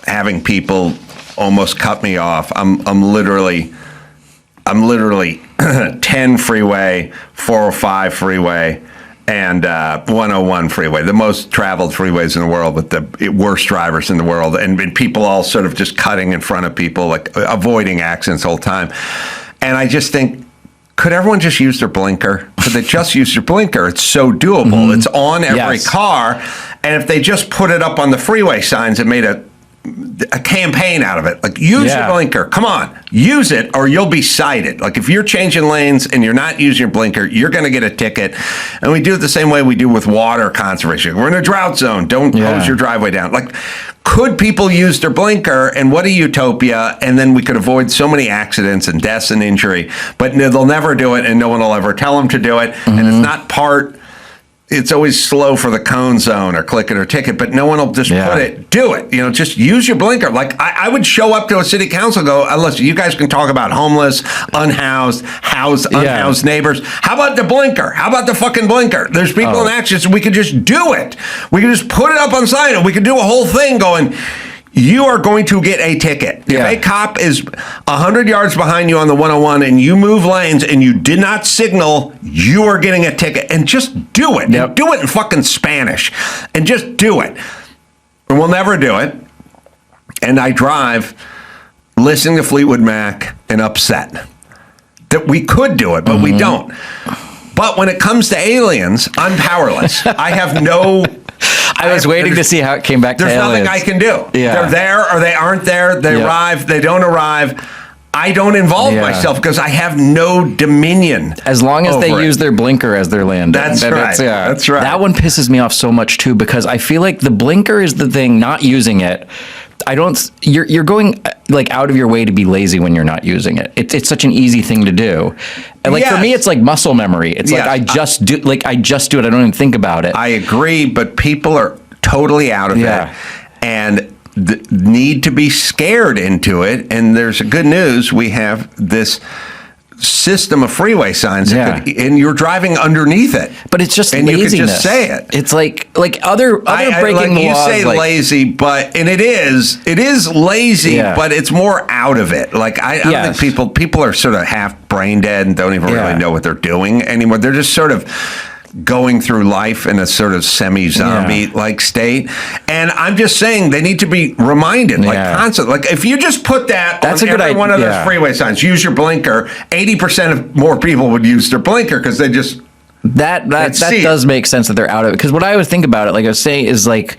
having people almost cut me off. I'm literally 10 freeway, 405 freeway, and 101 freeway, the most traveled freeways in the world with the worst drivers in the world, and people all sort of just cutting in front of people, like avoiding accidents the whole time. And I just think, could everyone just use their blinker? Could they just use their blinker? It's so doable. It's on every car. And if they just put it up on the freeway signs and made a campaign out of it, like use your blinker, come on, use it or you'll be cited. Like if you're changing lanes and you're not using your blinker, you're going to get a ticket. And we do it the same way we do with water conservation. We're in a drought zone. Don't hose your driveway down. Like, could people use their blinker, and what a utopia, and then we could avoid so many accidents and deaths and injury, but they'll never do it and no one will ever tell them to do it. And it's not it's always slow for the cone zone or click it or ticket, but no one will just do it. You know, just use your blinker. Like I would show up to a city council and go, listen, you guys can talk about homeless, unhoused, unhoused neighbors. How about the blinker? How about the fucking blinker? There's people in actions. We could just do it. We could just put it up on sign and we could do a whole thing going, you are going to get a ticket. If a cop is 100 yards behind you on the 101 and you move lanes and you did not signal, you are getting a ticket. And just do it. And do it in fucking Spanish. And just do it. And we'll never do it. And I drive listening to Fleetwood Mac and upset that we could do it, but we don't. But when it comes to aliens, I'm powerless. I have no... I was waiting to see how it came back to aliens. There's nothing I can do. They're there or they aren't there. They arrive, they don't arrive. I don't involve myself because I have no dominion. As long as they use their blinker as their landing. That's right. That's right. That one pisses me off so much too, because I feel like the blinker is the thing, not using it. You're going like out of your way to be lazy when you're not using it. It's such an easy thing to do. And like for me, it's like muscle memory. It's like I just do it. I don't even think about it. I agree, but people are totally out of it and need to be scared into it. And there's a good news. We have this system of freeway signs and you're driving underneath it, but it's just laziness. You can just say it. It's like other breaking laws. You say like, lazy, but it is lazy, but it's more out of it. Like I don't think people are sort of half brain dead and don't even really know what they're doing anymore. They're just sort of going through life in a sort of semi-zombie like state. And I'm just saying they need to be reminded constantly. Like if you just put that's on every one of those freeway signs, use your blinker, 80% of more people would use their blinker because they just that does make sense that they're out of it. Because what I would think about it, like I was saying, is like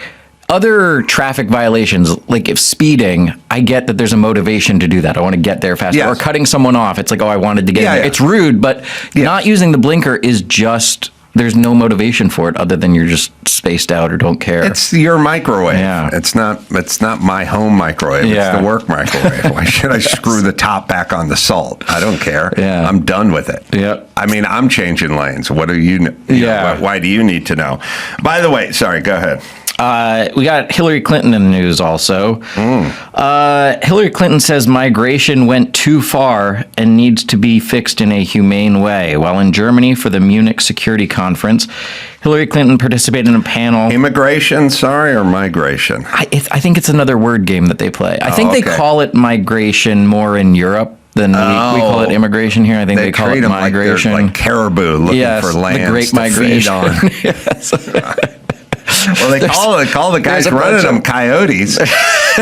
other traffic violations, like if speeding, I get that there's a motivation to do that. I want to get there faster. Or cutting someone off. It's like, I wanted to get in there. It's rude, but not using the blinker is just... There's no motivation for it other than you're just spaced out or don't care. It's your microwave. It's not my home microwave. It's the work microwave. Why should I screw the top back on the salt? I don't care. I'm done with it. I mean, I'm changing lanes. What do you know? Why do you need to know? By the way, sorry, go ahead. We got Hillary Clinton in the news also. Hillary Clinton says migration went too far and needs to be fixed in a humane way. While in Germany for the Munich Security Conference, Hillary Clinton participated in a panel. Immigration, or migration? I think it's another word game that they play. I think they call it migration more in Europe than we call it immigration here. I think they call it migration. Like caribou looking for land. The Great Migration. Well, they call the guys running them coyotes,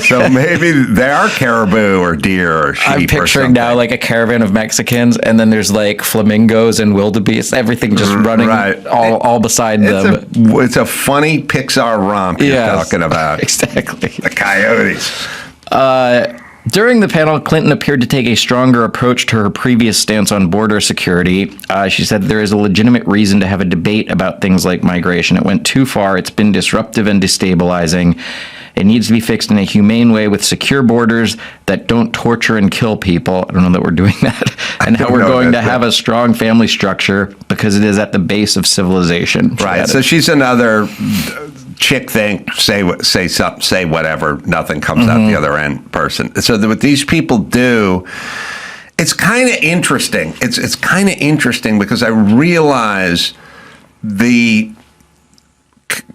so maybe they are caribou or deer or sheep. I'm picturing now like a caravan of Mexicans, and then there's like flamingos and wildebeest, everything just running all beside them. It's a funny Pixar romp you're talking about. Exactly. The coyotes. During the panel, Clinton appeared to take a stronger approach to her previous stance on border security. She said there is a legitimate reason to have a debate about things like migration. It went too far. It's been disruptive and destabilizing. It needs to be fixed in a humane way with secure borders that don't torture and kill people. I don't know that we're doing that. And how we're going to have a strong family structure because it is at the base of civilization. Right. So she's another... chick think, say something, say whatever, nothing comes out the other end person. So what these people do, it's kind of interesting. It's kind of interesting because I realize the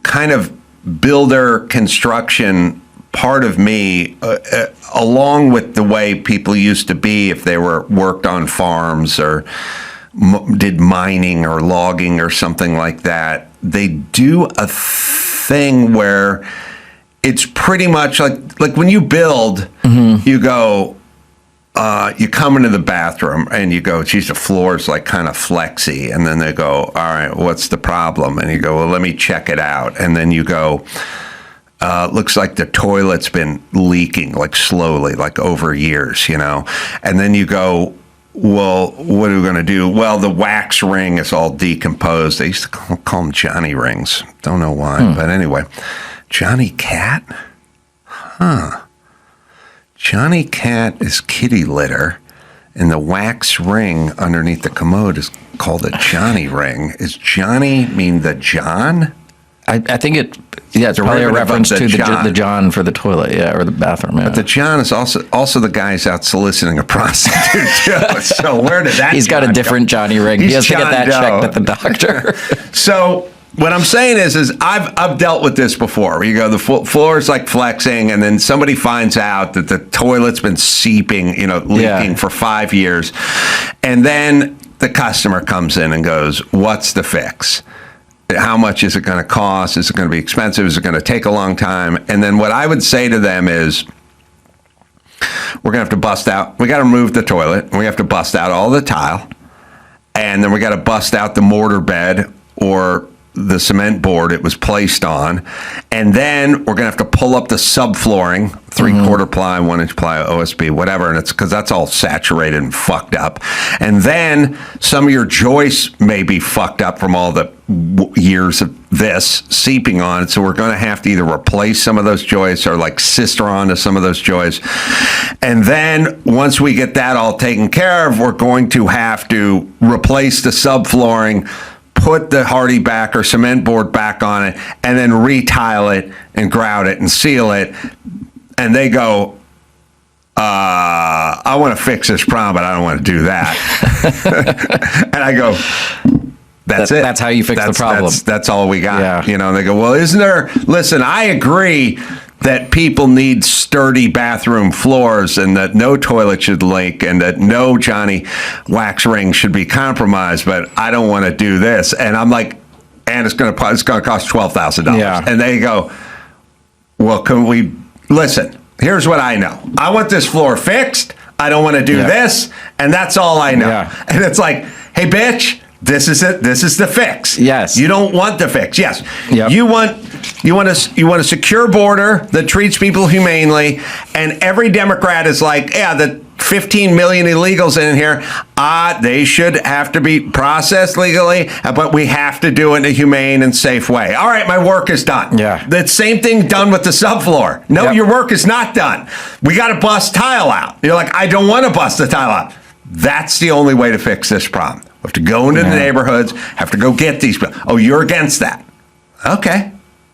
kind of builder construction part of me, along with the way people used to be if they worked on farms or did mining or logging or something like that, they do a thing where it's pretty much like when you build, you go, you come into the bathroom and you go, geez, the floor's like kind of flexy. And then they go, all right, what's the problem? And you go, well, let me check it out. And then you go, looks like the toilet's been leaking like slowly, like over years, And then you go, well, what are we going to do? Well, the wax ring is all decomposed. They used to call them Johnny rings. Don't know why. But anyway, Johnny Cat? Johnny Cat is kitty litter, and the wax ring underneath the commode is called a Johnny ring. Is Johnny mean the John? I think it's probably a reference to the John for the toilet, or the bathroom. Yeah. But the John is also the guy's out soliciting a prostitute too. So where did that? He's got a different Johnny ring. He has to get that checked at the doctor. So what I'm saying is I've dealt with this before. Where you go, the floor is like flexing, and then somebody finds out that the toilet's been seeping, leaking for 5 years, and then the customer comes in and goes, "What's the fix? How much is it going to cost? Is it going to be expensive? Is it going to take a long time?" And then what I would say to them is, we're going to have to bust out. We got to remove the toilet. And we have to bust out all the tile. And then we got to bust out the mortar bed or the cement board it was placed on. And then we're going to have to pull up the subflooring, 3/4 ply, 1-inch ply, OSB, whatever. And it's because that's all saturated and fucked up. And then some of your joists may be fucked up from all the years of this seeping on it. So we're going to have to either replace some of those joists or like sister onto some of those joists. And then once we get that all taken care of, we're going to have to replace the subflooring, put the hardy back or cement board back on it, and then retile it and grout it and seal it. And they go, I want to fix this problem, but I don't want to do that. And I go, that's it. That's how you fix the problem. That's all we got. Yeah. And they go, well, listen, I agree that people need sturdy bathroom floors and that no toilet should leak and that no Johnny wax ring should be compromised, but I don't want to do this. And I'm like, and it's going to cost $12,000. Yeah. And they go, well, can we listen? Here's what I know. I want this floor fixed. I don't want to do this, and that's all I know. Yeah. And it's like, hey, bitch, this is it. This is the fix. Yes. You don't want the fix. Yes. Yep. You want a secure border that treats people humanely, and every Democrat is like, yeah, the 15 million illegals in here, they should have to be processed legally, but we have to do it in a humane and safe way. All right, my work is done. Yeah. The same thing done with the subfloor. No, your work is not done. We got to bust tile out. You're like, I don't want to bust the tile out. That's the only way to fix this problem. We have to go into the neighborhoods, have to go get these people. Oh, you're against that. Okay.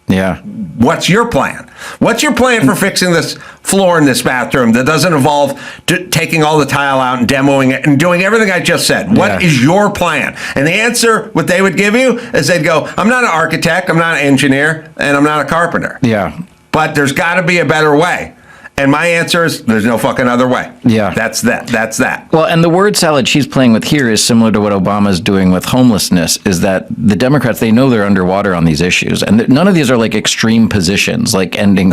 Yeah. What's your plan? What's your plan for fixing this floor in this bathroom that doesn't involve taking all the tile out and demoing it and doing everything I just said? What is your plan? And the answer, what they would give you is they'd go, I'm not an architect, I'm not an engineer, and I'm not a carpenter. Yeah. But there's got to be a better way. And my answer is, there's no fucking other way. Yeah. That's that. Well, and the word salad she's playing with here is similar to what Obama's doing with homelessness, is that the Democrats, they know they're underwater on these issues. And none of these are like extreme positions, like ending,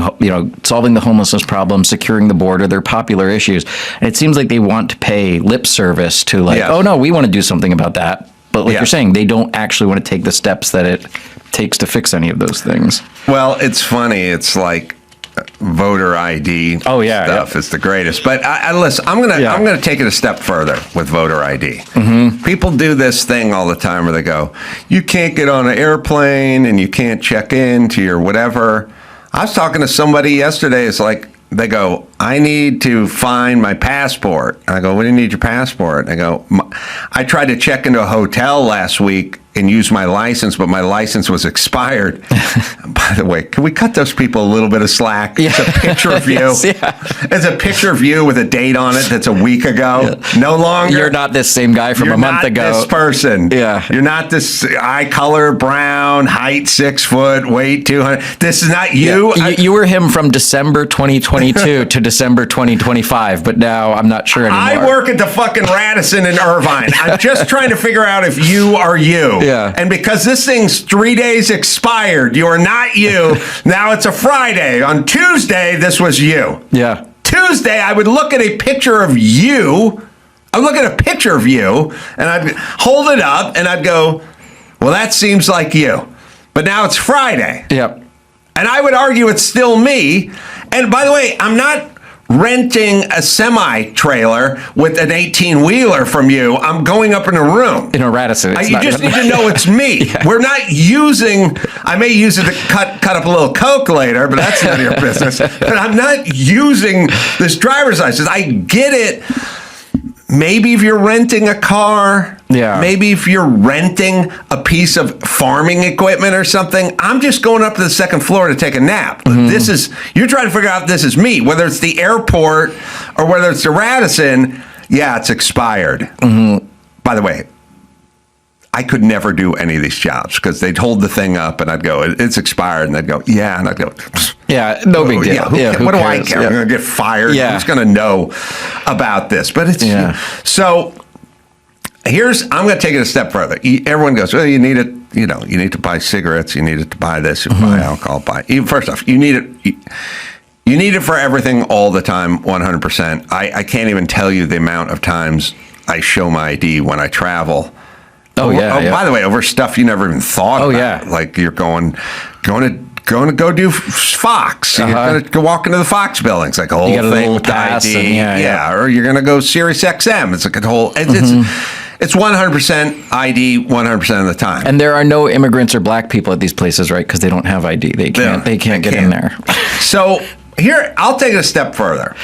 solving the homelessness problem, securing the border. They're popular issues. And it seems like they want to pay lip service to oh, no, we want to do something about that. But like you're saying, they don't actually want to take the steps that it takes to fix any of those things. Well, it's funny. It's like, voter ID stuff is the greatest. But listen, I'm gonna take it a step further with voter ID. Mm-hmm. People do this thing all the time where they go, you can't get on an airplane and you can't check in to your whatever. I was talking to somebody yesterday. It's like, they go, I need to find my passport. I go, what do you need your passport? I go, I tried to check into a hotel last week and use my license, but my license was expired. By the way, can we cut those people a little bit of slack? Yeah. It's a picture of you. It's a picture of you with a date on it that's a week ago. Yeah. No longer. You're not this same guy from a month ago. You're not this person. Yeah. You're not this eye color, brown, height 6 foot, weight 200. This is not you. Yeah. You were him from December 2022 to December 2025, but now I'm not sure anymore. I work at the fucking Radisson in Irvine. Irvine. I'm just trying to figure out if you are you. Yeah. And because this thing's 3 days expired, you are not you. Now it's a Friday. On Tuesday, this was you. Yeah. Tuesday, I would look at a picture of you. I would look at a picture of you, and I'd hold it up, and I'd go, well, that seems like you. But now it's Friday. Yep. And I would argue it's still me. And by the way, I'm not renting a semi-trailer with an 18-wheeler from you. I'm going up in a room. In a Radisson. You just need to know it's me. Yeah. We're not using, I may use it to cut up a little Coke later, but that's none of your business. But I'm not using this driver's license. I get it. Maybe if you're renting a car, maybe if you're renting a piece of farming equipment or something, I'm just going up to the second floor to take a nap. This is, you're trying to figure out if this is me, whether it's the airport or whether it's the Radisson. Yeah, it's expired. By the way, I could never do any of these jobs because they'd hold the thing up and I'd go, it's expired. And they'd go, yeah. And I'd go, yeah, no big deal. What do I care? I'm going to get fired. Yeah. Who's going to know about this? But it's, so I'm going to take it a step further. Everyone goes, well, you need it, you need to buy cigarettes. You need it to buy this, buy alcohol, first off, you need it. You need it for everything all the time, 100%. I can't even tell you the amount of times I show my ID when I travel. By the way, over stuff you never even thought about. Yeah. Like you're going to go do Fox. You're going to go walk into the Fox building. It's like a whole thing with the ID. Or you're going to go Sirius XM. It's like a whole. It's 100% ID 100% of the time. And there are no immigrants or black people at these places, right? Because they don't have ID. They can't get in there. So here, I'll take it a step further.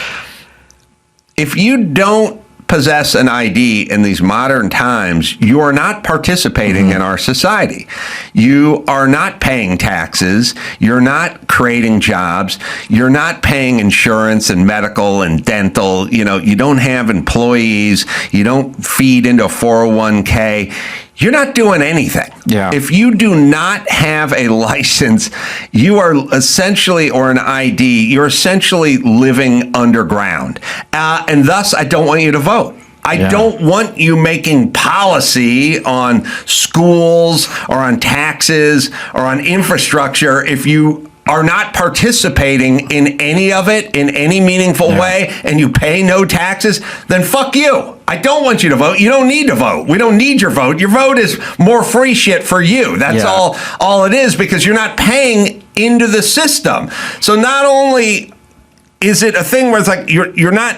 If you don't possess an ID in these modern times, you are not participating in our society. You are not paying taxes. You're not creating jobs. You're not paying insurance and medical and dental. You don't have employees. You don't feed into a 401k. You're not doing anything. Yeah. If you do not have a license, you are essentially, or an ID, you're essentially living underground. And thus, I don't want you to vote. I don't want you making policy on schools or on taxes or on infrastructure if you are not participating in any of it in any meaningful way and you pay no taxes, then fuck you. I don't want you to vote. You don't need to vote. We don't need your vote. Your vote is more free shit for you. That's all it is, because you're not paying into the system. So not only is it a thing where it's like you're not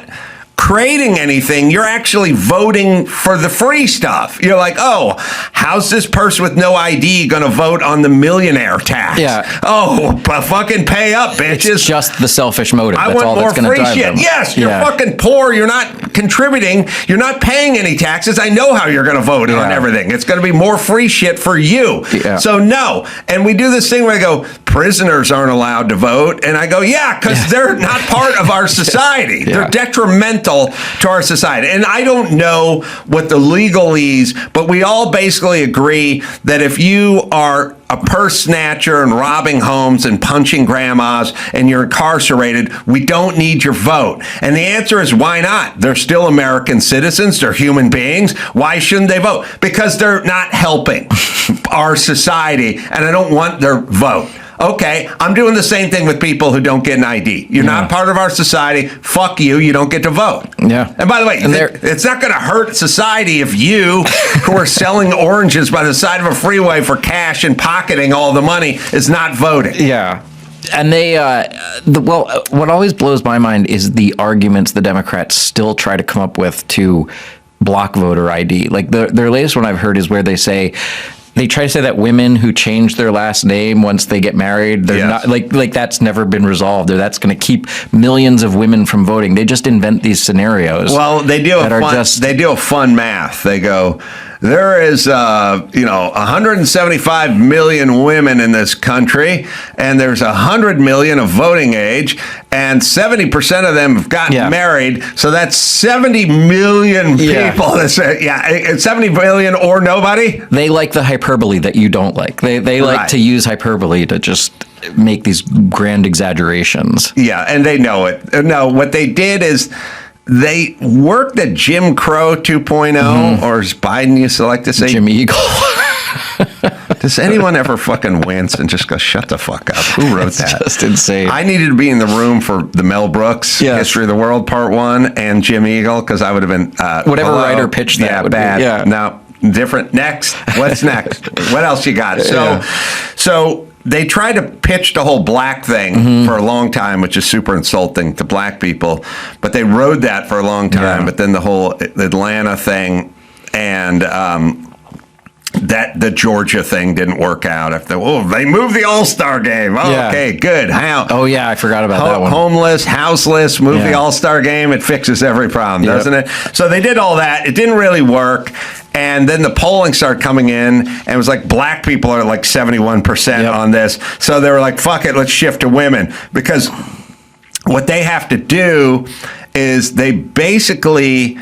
creating anything, you're actually voting for the free stuff. You're like, oh, how's this person with no ID going to vote on the millionaire tax? Yeah. Oh, fucking pay up, bitches. It's just the selfish motive. I That's want all more that's going to free drive shit. them. Yes, you're fucking poor. You're not contributing. You're not paying any taxes. I know how you're going to vote on everything. It's going to be more free shit for you. Yeah. So no. And we do this thing where I go, prisoners aren't allowed to vote. And I go, because they're not part of our society. They're detrimental to our society. And I don't know what the legalese, but we all basically agree that if you are a purse snatcher and robbing homes and punching grandmas and you're incarcerated, we don't need your vote. And the answer is, why not? They're still American citizens. They're human beings. Why shouldn't they vote? Because they're not helping our society, and I don't want their vote. Okay, I'm doing the same thing with people who don't get an ID. You're not part of our society. Fuck you. You don't get to vote. Yeah. And by the way, it's not going to hurt society if you, who are selling oranges by the side of a freeway for cash and pocketing all the money, is not voting. Yeah. And they, what always blows my mind is the arguments the Democrats still try to come up with to block voter ID. Like their latest one I've heard is where they try to say that women who change their last name once they get married, they're not like that's never been resolved, or that's going to keep millions of women from voting. They just invent these scenarios. Well, they do a fun math. They go, there is 175 million women in this country, and there's 100 million of voting age, and 70% of them have gotten married. So that's 70 million people. That's 70 million or nobody. They like the hyperbole that you don't like. They like to use hyperbole to just make these grand exaggerations. Yeah, and they know it. No, what they did is they worked the Jim Crow 2.0, or as Biden used to like to say, Jim Eagle. Does anyone ever fucking wince and just go, shut the fuck up? Who wrote that? Just insane. I needed to be in the room for the Mel Brooks History of the World Part 1 and Jim Eagle, because I would have been whatever writer pitched that. Yeah, would bad. Be, yeah. No, different. Next. What's next? What else you got? So they tried to pitch the whole black thing for a long time, which is super insulting to black people. But they rode that for a long time. Yeah. But then the whole Atlanta thing and that the Georgia thing didn't work out. They moved the All-Star game. Oh, okay, good. How? Oh, yeah, I forgot about that one. Homeless, houseless, move the All-Star game. It fixes every problem, doesn't it? So they did all that. It didn't really work. And then the polling started coming in, and it was like black people are like 71% on this. So they were like, fuck it, let's shift to women. Because what they have to do is they basically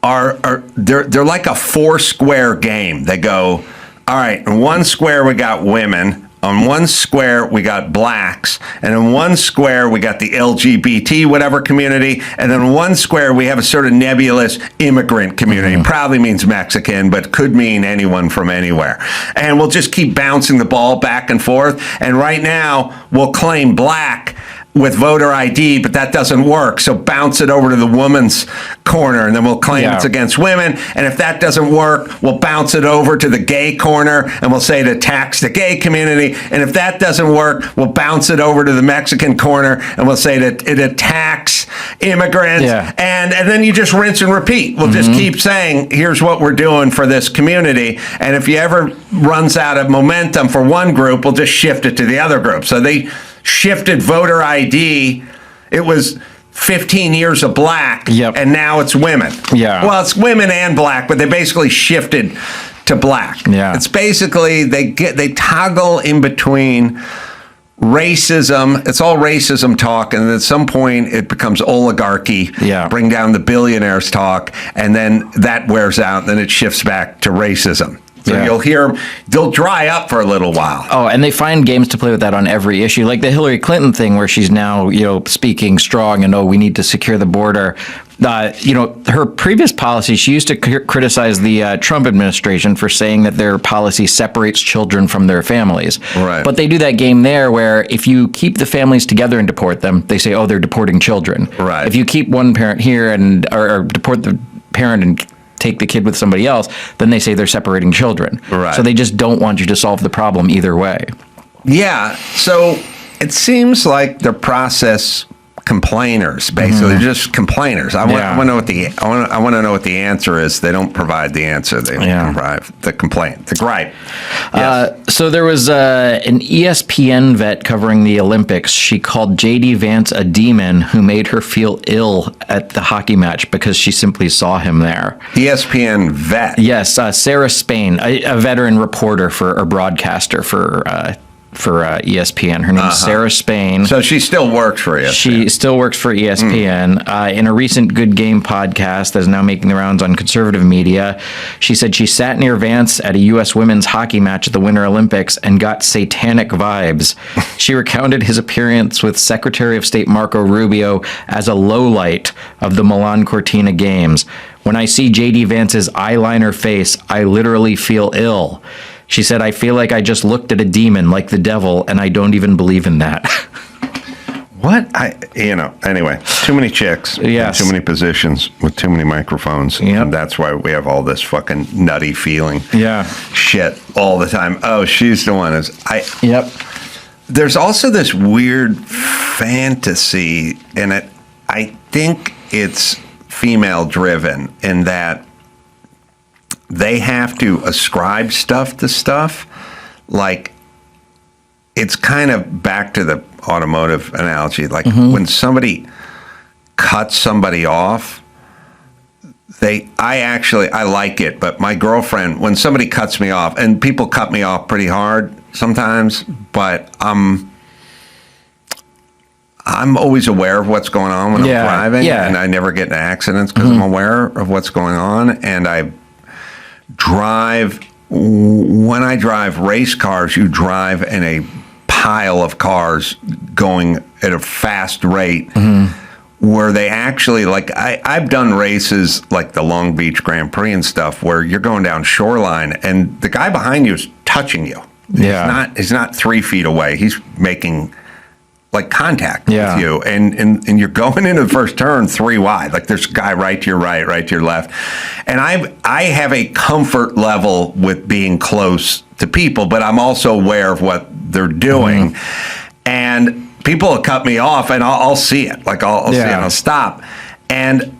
they're like a 4-square game. They go, all right, in one square we got women, on one square we got blacks, and in one square we got the LGBT whatever community, and then in one square we have a sort of nebulous immigrant community. Probably means Mexican, but could mean anyone from anywhere. And we'll just keep bouncing the ball back and forth. And right now we'll claim black with voter ID, but that doesn't work. So bounce it over to the woman's corner, and then we'll claim it's against women. And if that doesn't work, we'll bounce it over to the gay corner, and we'll say it attacks the gay community. And if that doesn't work, we'll bounce it over to the Mexican corner, and we'll say that it attacks immigrants. And then you just rinse and repeat. We'll just keep saying, here's what we're doing for this community. And if you ever runs out of momentum for one group, we'll just shift it to the other group. So they shifted voter ID. It was 15 years of black, and now it's women. Well, it's women and black, but they basically shifted to black. It's basically they toggle in between racism. It's all racism talk, and at some point it becomes oligarchy. Bring down the billionaires talk, and then that wears out, and then it shifts back to racism. So you'll hear they'll dry up for a little while. Oh, and they find games to play with that on every issue, like the Hillary Clinton thing, where she's now, speaking strong and we need to secure the border. Her previous policy, she used to criticize the Trump administration for saying that their policy separates children from their families. Right. But they do that game there where if you keep the families together and deport them, they say, oh, they're deporting children. Right. If you keep one parent here or deport the parent and take the kid with somebody else, then they say they're separating children. Right. So they just don't want you to solve the problem either way. Yeah. So it seems like the process complainers, basically. They're just complainers. I want to know what I want to know what the answer is. They don't provide the answer. They provide the complaint, the gripe. So there was an ESPN vet covering the Olympics. She called J.D. Vance a demon who made her feel ill at the hockey match because she simply saw him there. ESPN vet. Yes, Sarah Spain, a veteran reporter or broadcaster for ESPN. Her name is Sarah Spain. So she still works for ESPN. She still works for ESPN. In a recent Good Game podcast that is now making the rounds on conservative media, she said she sat near Vance at a U.S. women's hockey match at the Winter Olympics and got satanic vibes. She recounted his appearance with Secretary of State Marco Rubio as a lowlight of the Milan Cortina games. When I see J.D. Vance's eyeliner face, I literally feel ill. She said, I feel like I just looked at a demon like the devil, and I don't even believe in that. What? Anyway, too many chicks, too many positions with too many microphones. And that's why we have all this fucking nutty feeling shit all the time. Oh, she's the one. There's also this weird fantasy, and I think it's female driven in that they have to ascribe stuff to stuff. Like, it's kind of back to the automotive analogy. Like, when somebody cuts somebody off, I like it, but my girlfriend, when somebody cuts me off, and people cut me off pretty hard sometimes, but I'm always aware of what's going on when I'm driving, and I never get in accidents because I'm aware of what's going on, and when I drive race cars, you drive in a pile of cars going at a fast rate. where they actually, like, I've done races like the Long Beach Grand Prix and stuff where you're going down shoreline and the guy behind you is touching you. Yeah. He's not 3 feet away. He's making like contact Yeah. with you, and you're going into the first turn 3 wide. Like there's a guy right to your right to your left, and I have a comfort level with being close to people, but I'm also aware of what they're doing, and people will cut me off, and I'll see it. Like I'll see it, and I'll stop, and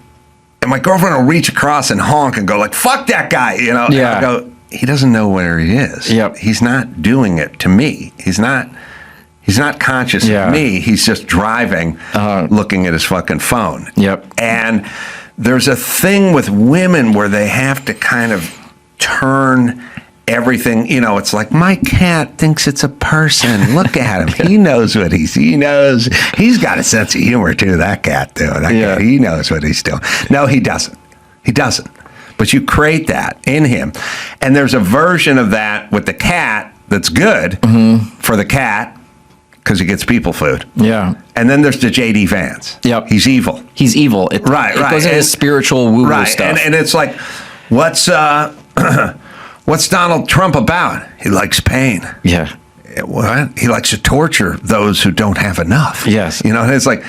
my girlfriend will reach across and honk and go like, "Fuck that guy," you know? Yeah. And I'll go, he doesn't know where he is. Yep. He's not doing it to me. He's not conscious Yeah. of me. He's just driving, looking at his fucking phone. Yep. And there's a thing with women where they have to kind of turn everything. You know, it's like, my cat thinks it's a person. Look at him. He knows what he knows. He's got a sense of humor too. That cat, too. That cat, he knows what he's doing. No, he doesn't. He doesn't. But you create that in him. And there's a version of that with the cat that's good for the cat, because he gets people food. Yeah. And then there's the J.D. Vance. Yep. He's evil. He's evil. It goes into spiritual woo-woo stuff. And it's like, what's Donald Trump about? He likes pain. Yeah. What? He likes to torture those who don't have enough. Yes. You know, and it's like,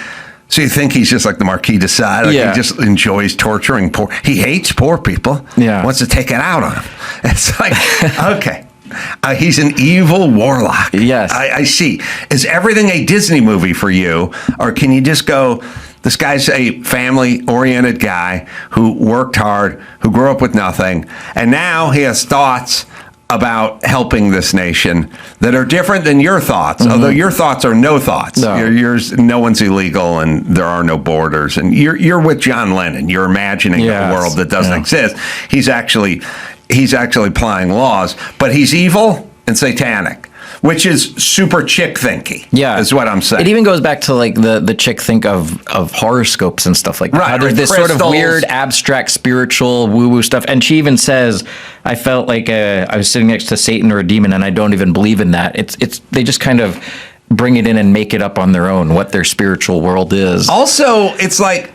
so you think he's just like the Marquis de Sade? Like Yeah. He just enjoys torturing poor. He hates poor people. Yeah. Wants to take it out on them. It's like, okay. He's an evil warlock. Yes. I see. Is everything a Disney movie for you? Or can you just go, this guy's a family-oriented guy who worked hard, who grew up with nothing, and now he has thoughts about helping this nation that are different than your thoughts, although your thoughts are no thoughts. No. Yours, no one's illegal and there are no borders. And you're with John Lennon. You're imagining Yes. a world that doesn't Yeah. exist. He's actually applying laws, but he's evil and satanic, which is super chick thinky. Yeah, is what I'm saying. It even goes back to like the chick think of horoscopes and stuff like that. Right, How there's or this sort of crystals. weird, abstract, spiritual, woo-woo stuff. And she even says, "I felt like I was sitting next to Satan or a demon, and I don't even believe in that." It's they just kind of bring it in and make it up on their own what their spiritual world is. Also, it's like,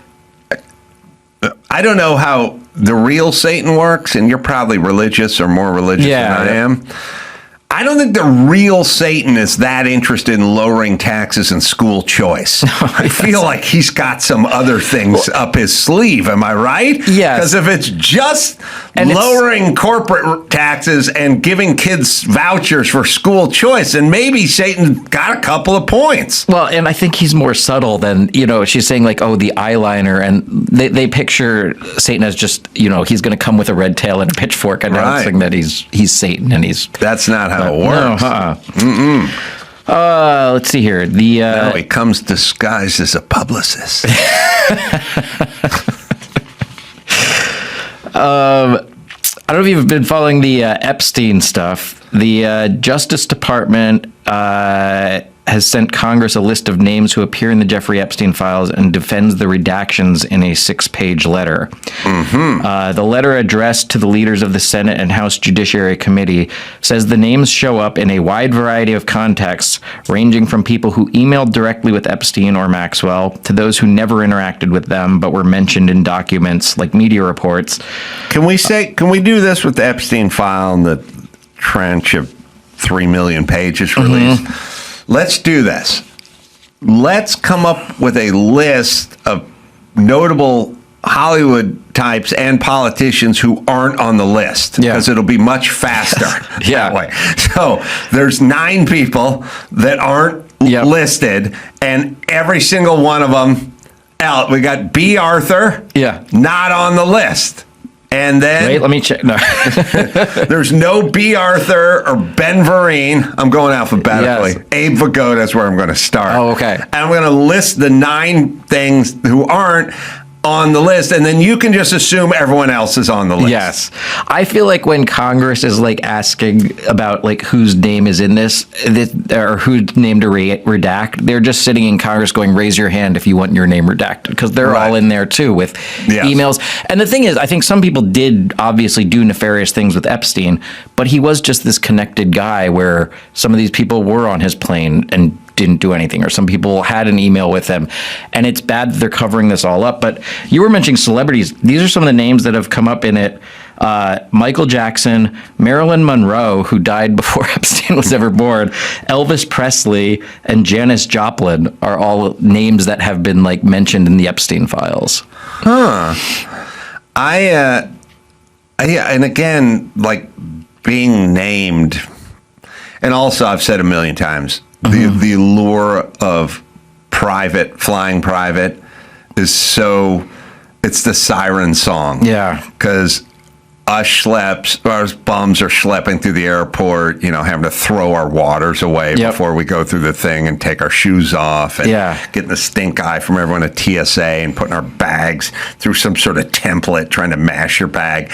I don't know how the real Satan works, and you're probably religious or more religious than I am. I don't think the real Satan is that interested in lowering taxes and school choice. I feel like he's got some other things up his sleeve. Am I right? Yes. Because if it's just lowering corporate taxes and giving kids vouchers for school choice, then maybe Satan got a couple of points. Well, and I think he's more subtle than, she's saying like, oh, the eyeliner, and they picture Satan as just, he's going to come with a red tail and a pitchfork announcing that he's Satan, and he's... That's not how it works. Let's see here. No, he comes disguised as a publicist. I don't know if you've been following the Epstein stuff. The Justice Department has sent Congress a list of names who appear in the Jeffrey Epstein files and defends the redactions in a 6-page letter. The letter addressed to the leaders of the Senate and House Judiciary Committee says the names show up in a wide variety of contexts, ranging from people who emailed directly with Epstein or Maxwell to those who never interacted with them but were mentioned in documents like media reports. Can we do this with the Epstein file and the trench of 3 million pages released? Let's do this. Let's come up with a list of notable Hollywood types and politicians who aren't on the list, because it'll be much faster that way. So there's 9 people that aren't listed, and every single one of them out. We got B. Arthur, not on the list. And then... Wait, let me check. No. There's no B. Arthur or Ben Vereen. I'm going alphabetically. Yes. Abe Vigoda's where I'm going to start. Oh, okay. And I'm going to list the 9 things who aren't on the list, and then you can just assume everyone else is on the list. Yes. I feel like when Congress is like asking about like whose name is in this or who's name to redact, they're just sitting in Congress going, raise your hand if you want your name redacted, because they're all in there too with emails. And the thing is, I think some people did obviously do nefarious things with Epstein, but he was just this connected guy where some of these people were on his plane and didn't do anything, or some people had an email with him. And it's bad that they're covering this all up. But you were mentioning celebrities. These are some of the names that have come up in it. Michael Jackson, Marilyn Monroe, who died before Epstein was ever born, Elvis Presley, and Janis Joplin are all names that have been like mentioned in the Epstein files. And again, like being named, and also I've said a million times, the allure of flying private is so, it's the siren song. Yeah. Because us bums are schlepping through the airport, having to throw our waters away before we go through the thing and take our shoes off and getting the stink eye from everyone at TSA and putting our bags through some sort of template, trying to mash your bag.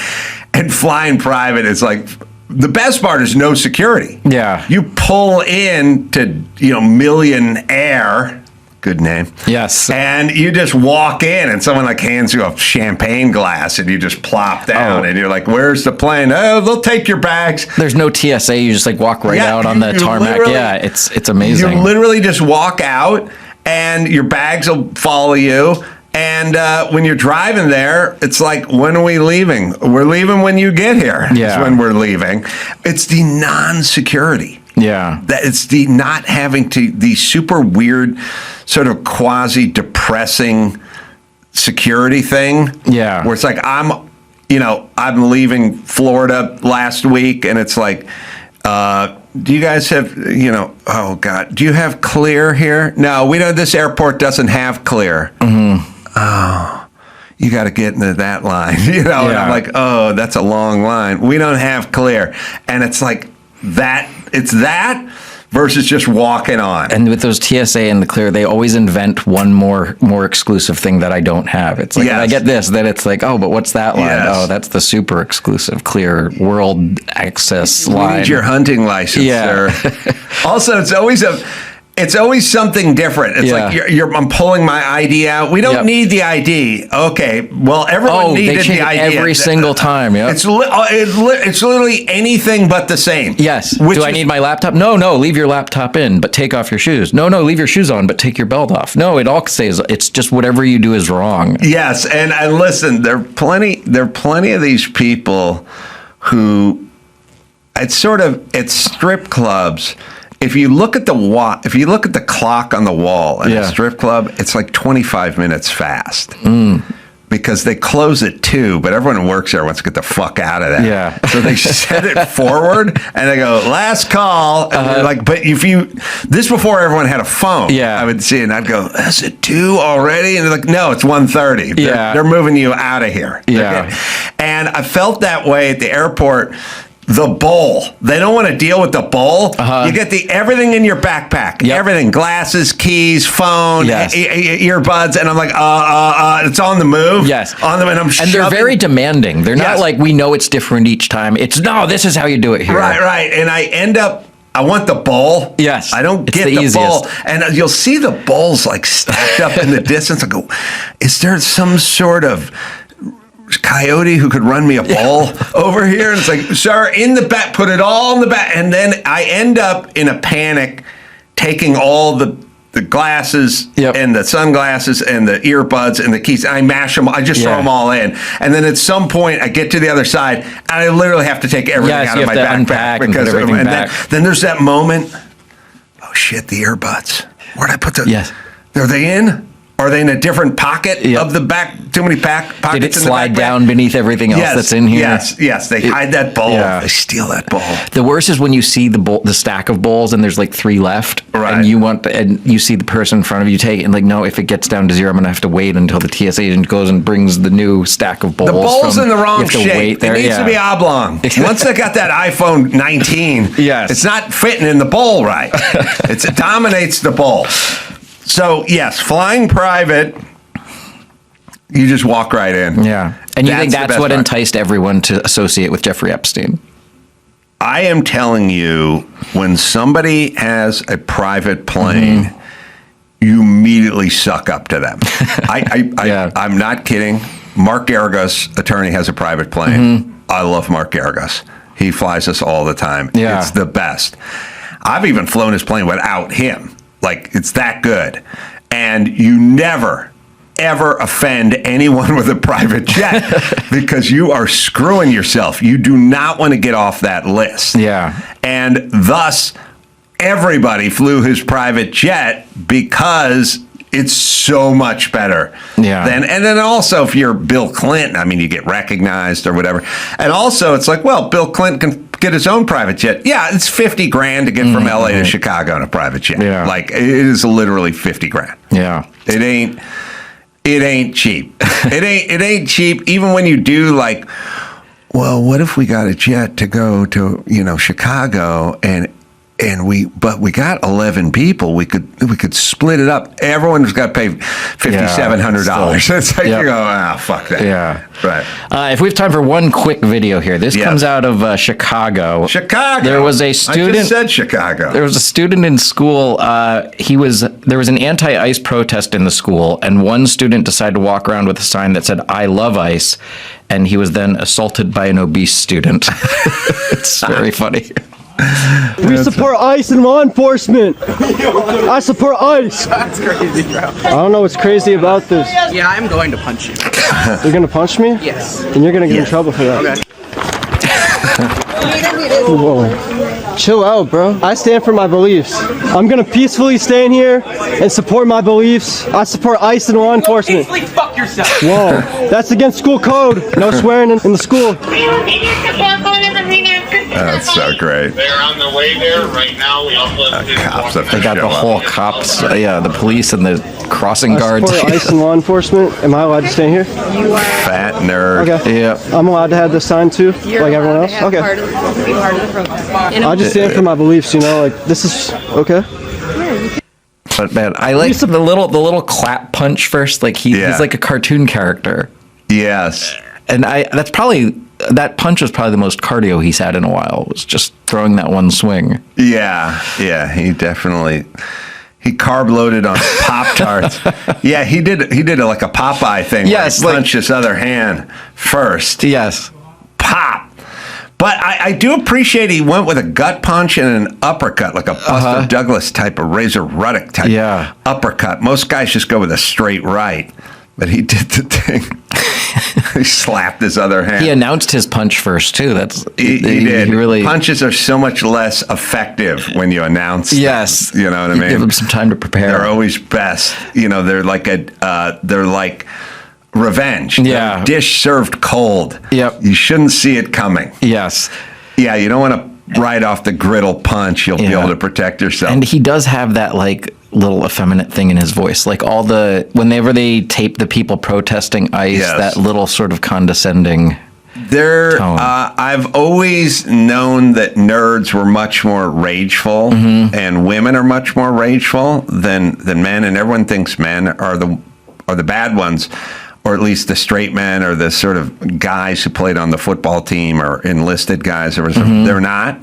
And flying private is like, the best part is no security. Yeah. You pull in to, Million Air, good name. Yes. And you just walk in and someone like hands you a champagne glass and you just plop down and you're like, where's the plane? Oh, they'll take your bags. There's no TSA. You just like walk right out on the tarmac. Yeah, it's amazing. You literally just walk out and your bags will follow you. And when you're driving there, it's like, when are we leaving? We're leaving when you get here. Yeah. Is when we're leaving. It's the non-security. Yeah. That it's the not having to, the super weird, sort of quasi-depressing security thing. Yeah. Where it's like, I'm leaving Florida last week, and it's like, do you guys have, oh God, do you have clear here? No, we don't, this airport doesn't have clear. Mm-hmm. Oh, you got to get into that line, And I'm like, oh, that's a long line. We don't have clear. And it's like it's that versus just walking on. And with those TSA and the clear, they always invent one more exclusive thing that I don't have. It's like, if I get this, then it's like, oh, but what's that line? Yes. Oh, that's the super exclusive clear world access line. You need your hunting license, sir. Also, it's always something different. It's like I'm pulling my ID out. We don't need the ID. Okay, well, everyone needed the ID every single time. Yeah, it's literally anything but the same. Yes. Do I need my laptop? No. Leave your laptop in, but take off your shoes. No. Leave your shoes on, but take your belt off. No, it all says it's just whatever you do is wrong. Yes, and listen, there are plenty of these people who it's strip clubs. If you look at the clock on the wall at a strip club, it's like 25 minutes fast. Because they close at 2, but everyone who works there wants to get the fuck out of there. Yeah. So they set it forward and they go, last call. And they're like, but this before everyone had a phone. Yeah. I would see it and I'd go, is it 2 already? And they're like, no, it's 1:30. Yeah. They're moving you out of here. Yeah. And I felt that way at the airport. The bowl. They don't want to deal with the bowl. You get everything in your backpack. Yep. Everything. Glasses, keys, phone, earbuds. And I'm like, it's on the move. Yes. On them, and they're very demanding. They're not like, we know it's different each time. It's, no, this is how you do it here. Right. And I want the bowl. Yes. I don't get the bowl. And you'll see the bowls like stacked up in the distance. I go, is there some sort of coyote who could run me a bowl over here? And it's like, sir, in the back, put it all in the back. And then I end up in a panic taking all the glasses and the sunglasses and the earbuds and the keys. I mash them. I just throw them all in. And then at some point I get to the other side and I literally have to take everything out of my backpack. Because then there's that moment. Oh shit, the earbuds. Where'd I put the, are they in? Are they in a different pocket of the back? Too many pockets. Did it slide down beneath everything else that's in here? Yes. They hide that bowl. They steal that bowl. The worst is when you see the stack of bowls and there's like 3 left, and you see the person in front of you take it, and like, no, if it gets down to 0, I'm gonna have to wait until the TSA agent goes and brings the new stack of bowls. The bowl's in the wrong shape. It needs to be oblong. Once they got that iPhone 19, it's not fitting in the bowl right. It dominates the bowl. So, yes, flying private, you just walk right in. Yeah. And you think that's what enticed everyone to associate with Jeffrey Epstein? I am telling you, when somebody has a private plane, you immediately suck up to them. I'm not kidding. Mark Garagos, attorney, has a private plane. I love Mark Garagos. He flies us all the time. Yeah. It's the best. I've even flown his plane without him. Like, it's that good. And you never, ever offend anyone with a private jet because you are screwing yourself. You do not want to get off that list. Yeah. And thus, everybody flew his private jet because it's so much better. Yeah. And then also, if you're Bill Clinton, I mean, you get recognized or whatever. And also, it's like, well, Bill Clinton can get his own private jet. Yeah, it's $50,000 to get from LA to Chicago in a private jet. Yeah. Like, it is literally $50,000. Yeah. It ain't cheap. it ain't cheap. Even when you do, like, well, what if we got a jet to go to, Chicago and we got 11 people. We could split it up. Everyone's got to pay $5,700. It's like, you go, fuck that. Yeah. Right. If we have time for one quick video here, this comes out of Chicago. Chicago. There was a student. I just said Chicago. There was a student in school. There was an anti-ICE protest in the school, and one student decided to walk around with a sign that said "I love ICE," and he was then assaulted by an obese student. It's very funny. We support ICE and law enforcement. I support ICE. That's crazy, bro. I don't know what's crazy about this. Yeah, I'm going to punch you. You're gonna punch me? Yes. And you're gonna get in trouble for that. Okay. Whoa. Chill out, bro. I stand for my beliefs. I'm gonna peacefully stand here and support my beliefs. I support ICE and law enforcement. Peacefully fuck yourself. Whoa. That's against school code. No swearing in the school. That's so great. They're on their way there right now. We also have Cops have to They got show the whole up. cops, the police and the crossing I guards. support ICE and law enforcement. Am I allowed to stand here? Fat nerd. Okay. Yeah. I'm allowed to have this sign too, like everyone else? Okay. I just stand for my beliefs, like, this is okay. But man, I like the little clap punch first. Like he's like a cartoon character. Yes. And that punch was probably the most cardio he's had in a while. Was just throwing that one swing. Yeah. He definitely. He carb loaded on Pop-Tarts. Yeah, he did like a Popeye thing. Yes, where he punched his other hand first. Yes. Pop. But I do appreciate he went with a gut punch and an uppercut, like a Buster Douglas type of Razor Ruddock type uppercut. Most guys just go with a straight right. But he did the thing. He slapped his other hand. He announced his punch first too. He did. He really Punches are so much less effective when you announce. Yes, them, you know what I mean. Give them some time to prepare. They're always best. They're like revenge. Yeah, dish served cold. Yep. You shouldn't see it coming. Yes. Yeah, you don't want to ride off the griddle punch. You'll be able to protect yourself. And he does have that little effeminate thing in his voice, like whenever they tape the people protesting ICE, that little sort of condescending tone. I've always known that nerds were much more rageful, and women are much more rageful than men, and everyone thinks men are the bad ones, or at least the straight men or the sort of guys who played on the football team or enlisted guys. They're not.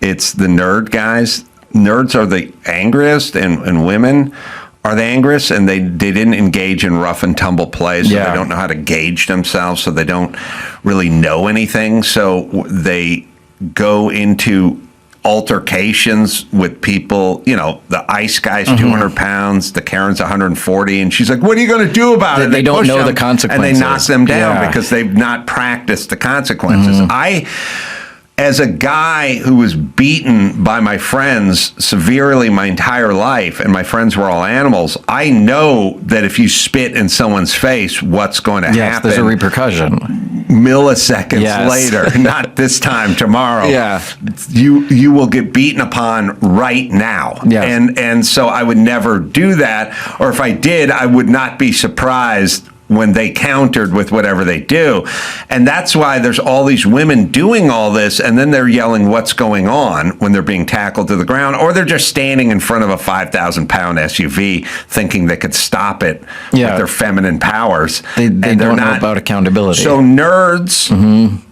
It's the nerd guys. Nerds are the angriest, and women are the angriest, and they didn't engage in rough and tumble play, so they don't know how to gauge themselves, so they don't really know anything. So they go into altercations with people. The ICE guy's 200 pounds, the Karen's 140, and she's like, what are you going to do about it? They don't know the consequences. And they knock them down because they've not practiced the consequences. As a guy who was beaten by my friends severely my entire life, and my friends were all animals, I know that if you spit in someone's face, what's going to happen? There's a repercussion. Milliseconds later, not this time, tomorrow. Yeah. You will get beaten upon right now. Yes. And so I would never do that. Or if I did, I would not be surprised when they countered with whatever they do. And that's why there's all these women doing all this, and then they're yelling what's going on when they're being tackled to the ground, or they're just standing in front of a 5,000-pound SUV thinking they could stop it with their feminine powers. They don't know about accountability. So nerds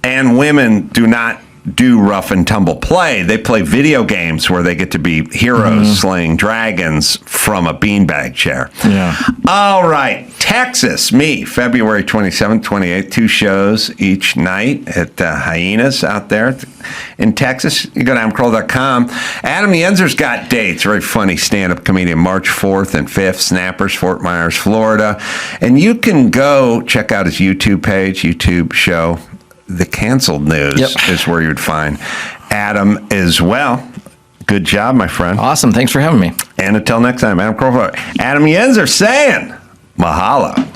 and women do not do rough and tumble play. They play video games where they get to be heroes slaying dragons from a beanbag chair. Yeah. All right. Texas, me, February 27th, 28th, 2 shows each night at Hyenas out there in Texas. You go to adamcarolla.com. Adam Yenzer's got dates. Very funny stand-up comedian, March 4th and 5th, Snappers, Fort Myers, Florida. And you can go check out his YouTube page, YouTube show. The Canceled News is where you'd find Adam as well. Good job, my friend. Awesome. Thanks for having me. And until next time, Adam Carolla, Adam Yenzer saying, mahalo.